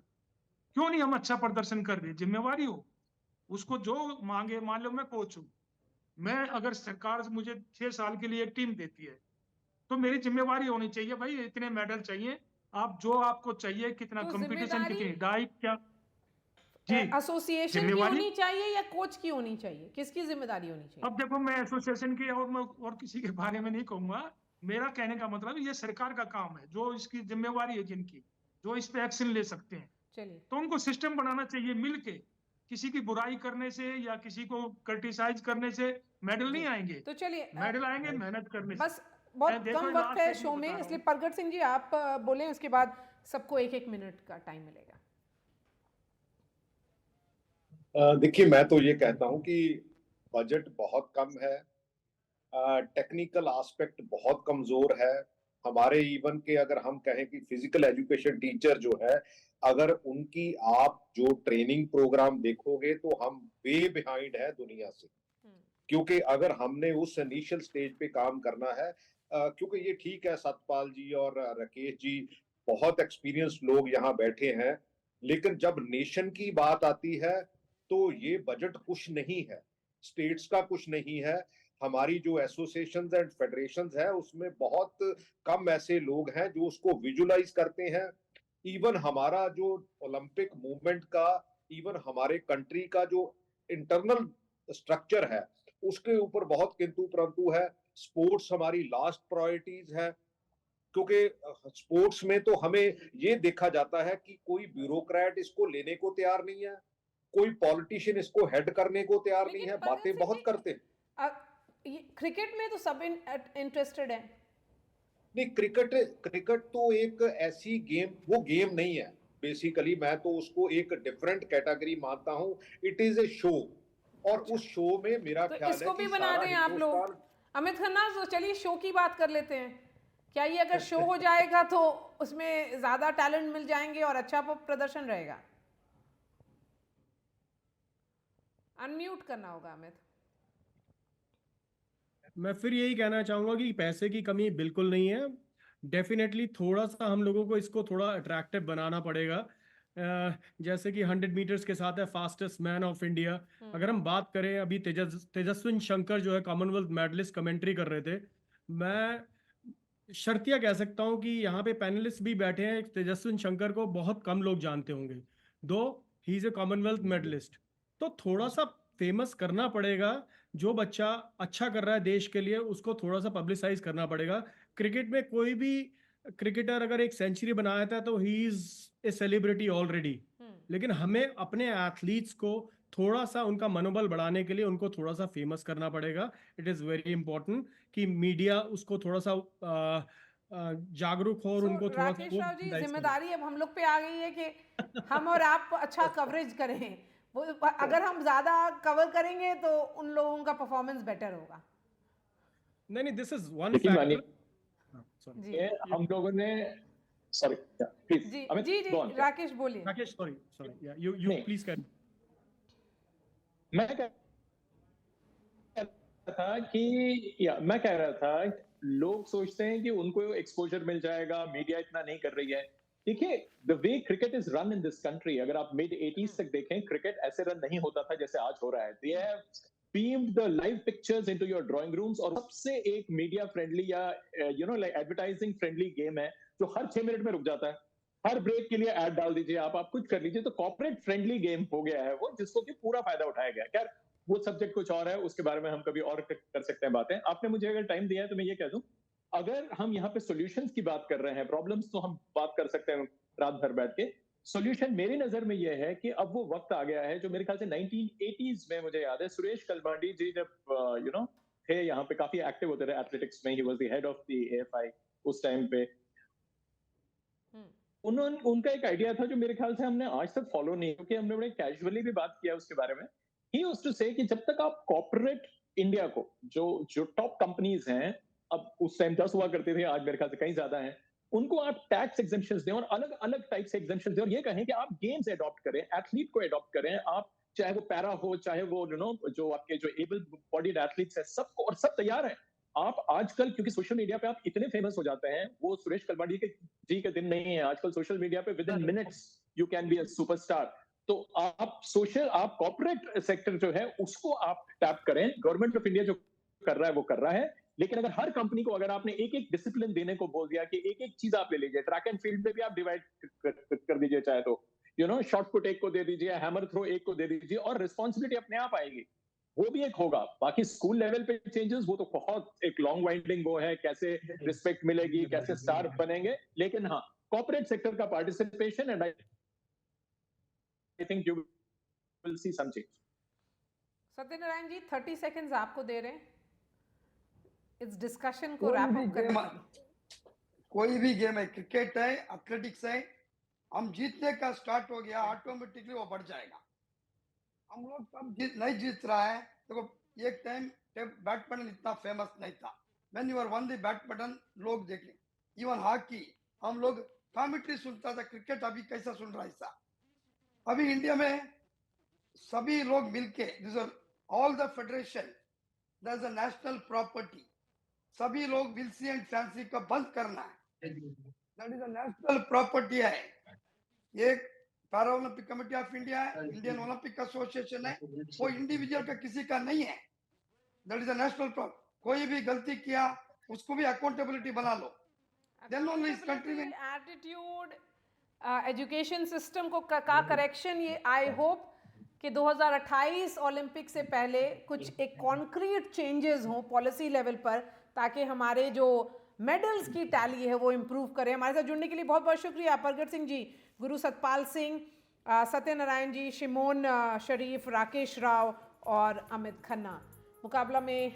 S7: क्यों नहीं हम अच्छा प्रदर्शन कर रहे, जिम्मेवारी हो उसको जो मांगे। मान लो मैं कोच हूँ, मैं अगर सरकार मुझे 6 साल के लिए एक टीम देती है, तो मेरी जिम्मेवारी होनी चाहिए, भाई इतने मेडल चाहिए, आप जो आपको चाहिए, कितना
S1: तो
S7: कंपटीशन,
S1: जिम्मेदारी
S7: कितनी डाइट, क्या। जी,
S1: एसोसिएशन की
S7: जिम्मेवारी।
S1: होनी चाहिए या कोच की होनी चाहिए, किसकी जिम्मेदारी होनी चाहिए?
S7: अब देखो, मैं एसोसिएशन की और मैं और किसी के बारे में नहीं कहूंगा। मेरा कहने का मतलब ये सरकार का काम है, जो इसकी जिम्मेवारी है, जिनकी जो इस पे एक्शन ले सकते हैं,
S1: चलिए,
S7: तो उनको सिस्टम बनाना चाहिए मिलके। किसी की बुराई करने से या किसी को क्रिटिसाइज करने से मेडल
S1: जी।
S7: नहीं आएंगे,
S1: तो चलिए,
S7: मेडल आएंगे मेहनत करने से।
S1: बस बहुत
S7: देखो
S1: कम वक्त
S7: लास्ट
S1: है
S7: एक
S1: शो
S7: मैं
S1: में,
S7: बता रहा
S1: इसलिए
S7: हूँ।
S1: प्रगट सिंह जी आप बोलें, उसके बाद सबको 1-1 मिनट का टाइम मिलेगा।
S2: देखिए, मैं तो ये कहता हूं कि बजट बहुत कम है, टेक्निकल एस्पेक्ट बहुत कमजोर है। हमारे इवन के अगर हम कहें कि फिजिकल एजुकेशन टीचर जो है, अगर उनकी आप जो ट्रेनिंग प्रोग्राम देखोगे तो हम वे बिहाइंड है दुनिया से। क्योंकि अगर हमने उस इनिशियल स्टेज पे काम करना है, क्योंकि ये ठीक है, सतपाल जी और राकेश जी बहुत एक्सपीरियंस लोग यहाँ बैठे हैं, लेकिन जब नेशन की बात आती है तो ये बजट कुछ नहीं है, स्टेट्स का कुछ नहीं है। हमारी जो एसोसिएशंस एंड फेडरेशंस है उसमें बहुत कम ऐसे लोग हैं जो उसको विजुलाइज करते हैं। इवन हमारा जो ओलंपिक मूवमेंट का, इवन हमारे कंट्री का जो इंटरनल स्ट्रक्चर है, उसके ऊपर बहुत किंतु परंतु है। स्पोर्ट्स हमारी लास्ट प्रायोरिटीज है, क्योंकि स्पोर्ट्स में तो हमें ये देखा जाता है कि कोई ब्यूरोक्रेट इसको लेने को तैयार नहीं है, कोई पॉलिटिशियन इसको हेड करने को तैयार नहीं
S1: लेकिन
S2: है,
S1: प्रगट
S2: बातें
S1: सिंह
S2: बहुत
S1: जी,
S2: करते हैं।
S1: क्रिकेट में तो सब इंटरेस्टेड है।
S2: नहीं, क्रिकेट क्रिकेट तो एक ऐसी गेम, वो गेम नहीं है बेसिकली, मैं तो उसको एक डिफरेंट कैटेगरी मानता हूं। इट इज ए शो, और
S1: अच्छा,
S2: उस शो में मेरा
S1: तो
S2: ख्याल है
S1: इसको भी
S2: कि
S1: बना
S2: सारा
S1: दें आप लोग।
S2: हिंदुस्तान।
S1: अमित खन्ना, तो चलिए शो की बात कर लेते हैं। क्या ये अगर शो हो जाएगा तो उसमें ज्यादा टैलेंट मिल जाएंगे और अच्छा प्रदर्शन रहेगा? अनम्यूट करना होगा अमित।
S4: मैं फिर यही कहना चाहूंगा कि पैसे की कमी बिल्कुल नहीं है। डेफिनेटली थोड़ा सा हम लोगों को इसको थोड़ा अट्रैक्टिव बनाना पड़ेगा। जैसे कि 100 मीटर्स के साथ है फास्टेस्ट मैन ऑफ इंडिया। अगर हम बात करें, अभी तेजस्विन शंकर जो है कॉमनवेल्थ मेडलिस्ट कमेंट्री कर रहे थे। मैं शर्तिया कह सकता हूं कि यहाँ पे पैनलिस्ट भी बैठे हैं, तेजस्विन शंकर को बहुत कम लोग जानते होंगे, दो ही इज ए कॉमनवेल्थ मेडलिस्ट। तो थोड़ा सा फेमस करना पड़ेगा। जो बच्चा अच्छा कर रहा है देश के लिए, उसको थोड़ा सा पब्लिसाइज करना पड़ेगा। क्रिकेट में कोई भी क्रिकेटर अगर एक सेंचुरी बनाया था तो ही इज ए सेलिब्रिटी ऑलरेडी। लेकिन हमें अपने एथलीट्स को थोड़ा सा उनका मनोबल बढ़ाने के लिए उनको थोड़ा सा फेमस करना पड़ेगा। इट इज वेरी इंपॉर्टेंट कि मीडिया उसको थोड़ा सा जागरूक हो और उनको थोड़ा सा
S1: राकेश
S4: वो
S1: राव जी,
S4: utilize करे।
S1: जिम्मेदारी अब हम लोग पे आ गई है कि हम और आप अच्छा कवरेज करें। वो अगर हम ज्यादा कवर करेंगे तो उन लोगों का परफॉर्मेंस बेटर होगा।
S4: नहीं, दिस इज वन
S5: लेकिन मानिए
S4: फैक्टर।
S1: जी
S5: ये हम लोगों ने sorry please
S1: ji
S5: Amit
S1: ji ji
S5: go on, yeah.
S1: Rakesh बोलिए।
S4: राकेश सॉरी यू
S5: नहीं।
S4: Please can.
S5: मैं कह रहा था मैं कह रहा था लोग सोचते हैं कि उनको एक्सपोजर मिल जाएगा, मीडिया इतना नहीं कर रही है। देखिए the way cricket is run in this country, अगर आप मिड 80s तक देखें, क्रिकेट ऐसे रन नहीं होता था जैसे आज हो रहा है। They have beamed the live pictures into your drawing rooms, और सबसे एक मीडिया फ्रेंडली या लाइक एडवर्टाइजिंग फ्रेंडली गेम है जो हर 6 मिनट में रुक जाता है। हर ब्रेक के लिए ऐड डाल दीजिए, आप कुछ कर लीजिए, तो कॉर्पोरेट फ्रेंडली गेम हो गया है वो, जिसको कि पूरा फायदा उठाया गया। खैर वो सब्जेक्ट कुछ और है, उसके बारे में हम कभी और कर सकते हैं बातें। आपने मुझे अगर टाइम दिया है तो मैं ये कह दूं, अगर हम यहाँ पे सॉल्यूशंस की बात कर रहे हैं, प्रॉब्लम्स तो हम बात कर सकते हैं रात भर बैठ के। सॉल्यूशन मेरी नजर में यह है कि अब वो वक्त आ गया है जो मेरे ख्याल से 1980s में, मुझे याद है सुरेश कलमाडी जी जब थे यहाँ पे, काफी एक्टिव होते थे एथलेटिक्स में, he was the head of the AFI उस टाइम पे। उनका एक आइडिया था जो मेरे ख्याल से हमने आज तक फॉलो नहीं, क्योंकि हमने बड़े कैजुअली भी बात किया उसके बारे में। ही यूज्ड टू से कि जब तक आप कॉर्पोरेट इंडिया को, जो टॉप कंपनीज हैं, अब उस टाइम 10 हुआ करते थे, आज मेरे ख्याल से कहीं ज्यादा हैं, उनको आप टैक्स एग्जेम्पशंस दें और अलग अलग टाइप से एग्जेम्पशंस दें, और ये कहें कि आप गेम्स अडॉप्ट करें, एथलीट को अडॉप्ट करें, आप चाहे वो पैरा हो, चाहे वो जो आपके जो एबल बॉडीड एथलीट्स हैं, सबको, और सब तैयार हैं। आप आजकल क्योंकि सोशल मीडिया पे आप इतने फेमस हो जाते हैं, वो सुरेश कलमाडी जी के दिन नहीं है। आजकल सोशल मीडिया पे with in minutes you can be a superstar. तो आप कॉर्पोरेट सेक्टर जो है उसको आप टैप करें। गवर्नमेंट ऑफ इंडिया जो कर रहा है वो कर रहा है, लेकिन अगर हर कंपनी को अगर आपने एक एक डिसिप्लिन देने को बोल दिया कि एक एक चीज आप ले लीजिए, ट्रैक एंड फील्ड में भी आप डिवाइड कर दीजिए, चाहे तो शॉट पुट एक को दे दीजिए, हैमर थ्रो एक को दे दीजिए, और रिस्पॉन्सिबिलिटी अपने आप आएगी, वो भी एक होगा। बाकी स्कूल लेवल पे चेंजेस वो तो बहुत एक लॉन्ग वाइंडिंग वो है, कैसे रिस्पेक्ट मिलेगी, कैसे स्टार बनेंगे, लेकिन हाँ कॉर्पोरेट सेक्टर का participation, and I think you will see some change.
S1: Satyanarayan ji 30 seconds आपको दे रहे हैं इस डिस्कशन को रैप अप करने के लिए।
S3: कोई भी गेम है, क्रिकेट है, एथलेटिक्स है, हम जीतने का स्टार्ट हो गया ऑटोमेटिकली वो बढ़ जाएगा। हम लोग तब नहीं जीत रहा है। देखो एक टाइम बैडमिंटन इतना फेमस नहीं था, when you are won the badminton लोग देखें, इवन हॉकी हम लोग कमेंट्री सुनता था, क्रिकेट अभी कैसा सुन रहा है ऐसा। अभी इंडिया में सभी लोग मिलके, all the federation, that is a national property, सभी लोग विल्सी एंड फैंसी का बंद करना है, that is a national property है। एक para Olympic committee of India है, इंडियन ओलंपिक एसोसिएशन है, वो इंडिविजुअल का किसी का नहीं है, that is a national property. कोई भी गलती किया उसको भी अकाउंटेबिलिटी बना लो, देन ओनली इस कंट्री में
S1: एटीट्यूड, एजुकेशन सिस्टम को का करेक्शन, ये आई होप कि 2028 ओलंपिक से पहले कुछ एक कॉन्क्रीट चेंजेस हों पॉलिसी लेवल पर, ताकि हमारे जो मेडल्स की टैली है वो इम्प्रूव करें। हमारे साथ जुड़ने के लिए बहुत बहुत शुक्रिया प्रगट सिंह जी, गुरु सतपाल सिंह, सत्यनारायण जी, शिमोन शरीफ, राकेश राव और अमित खन्ना। मुकाबला में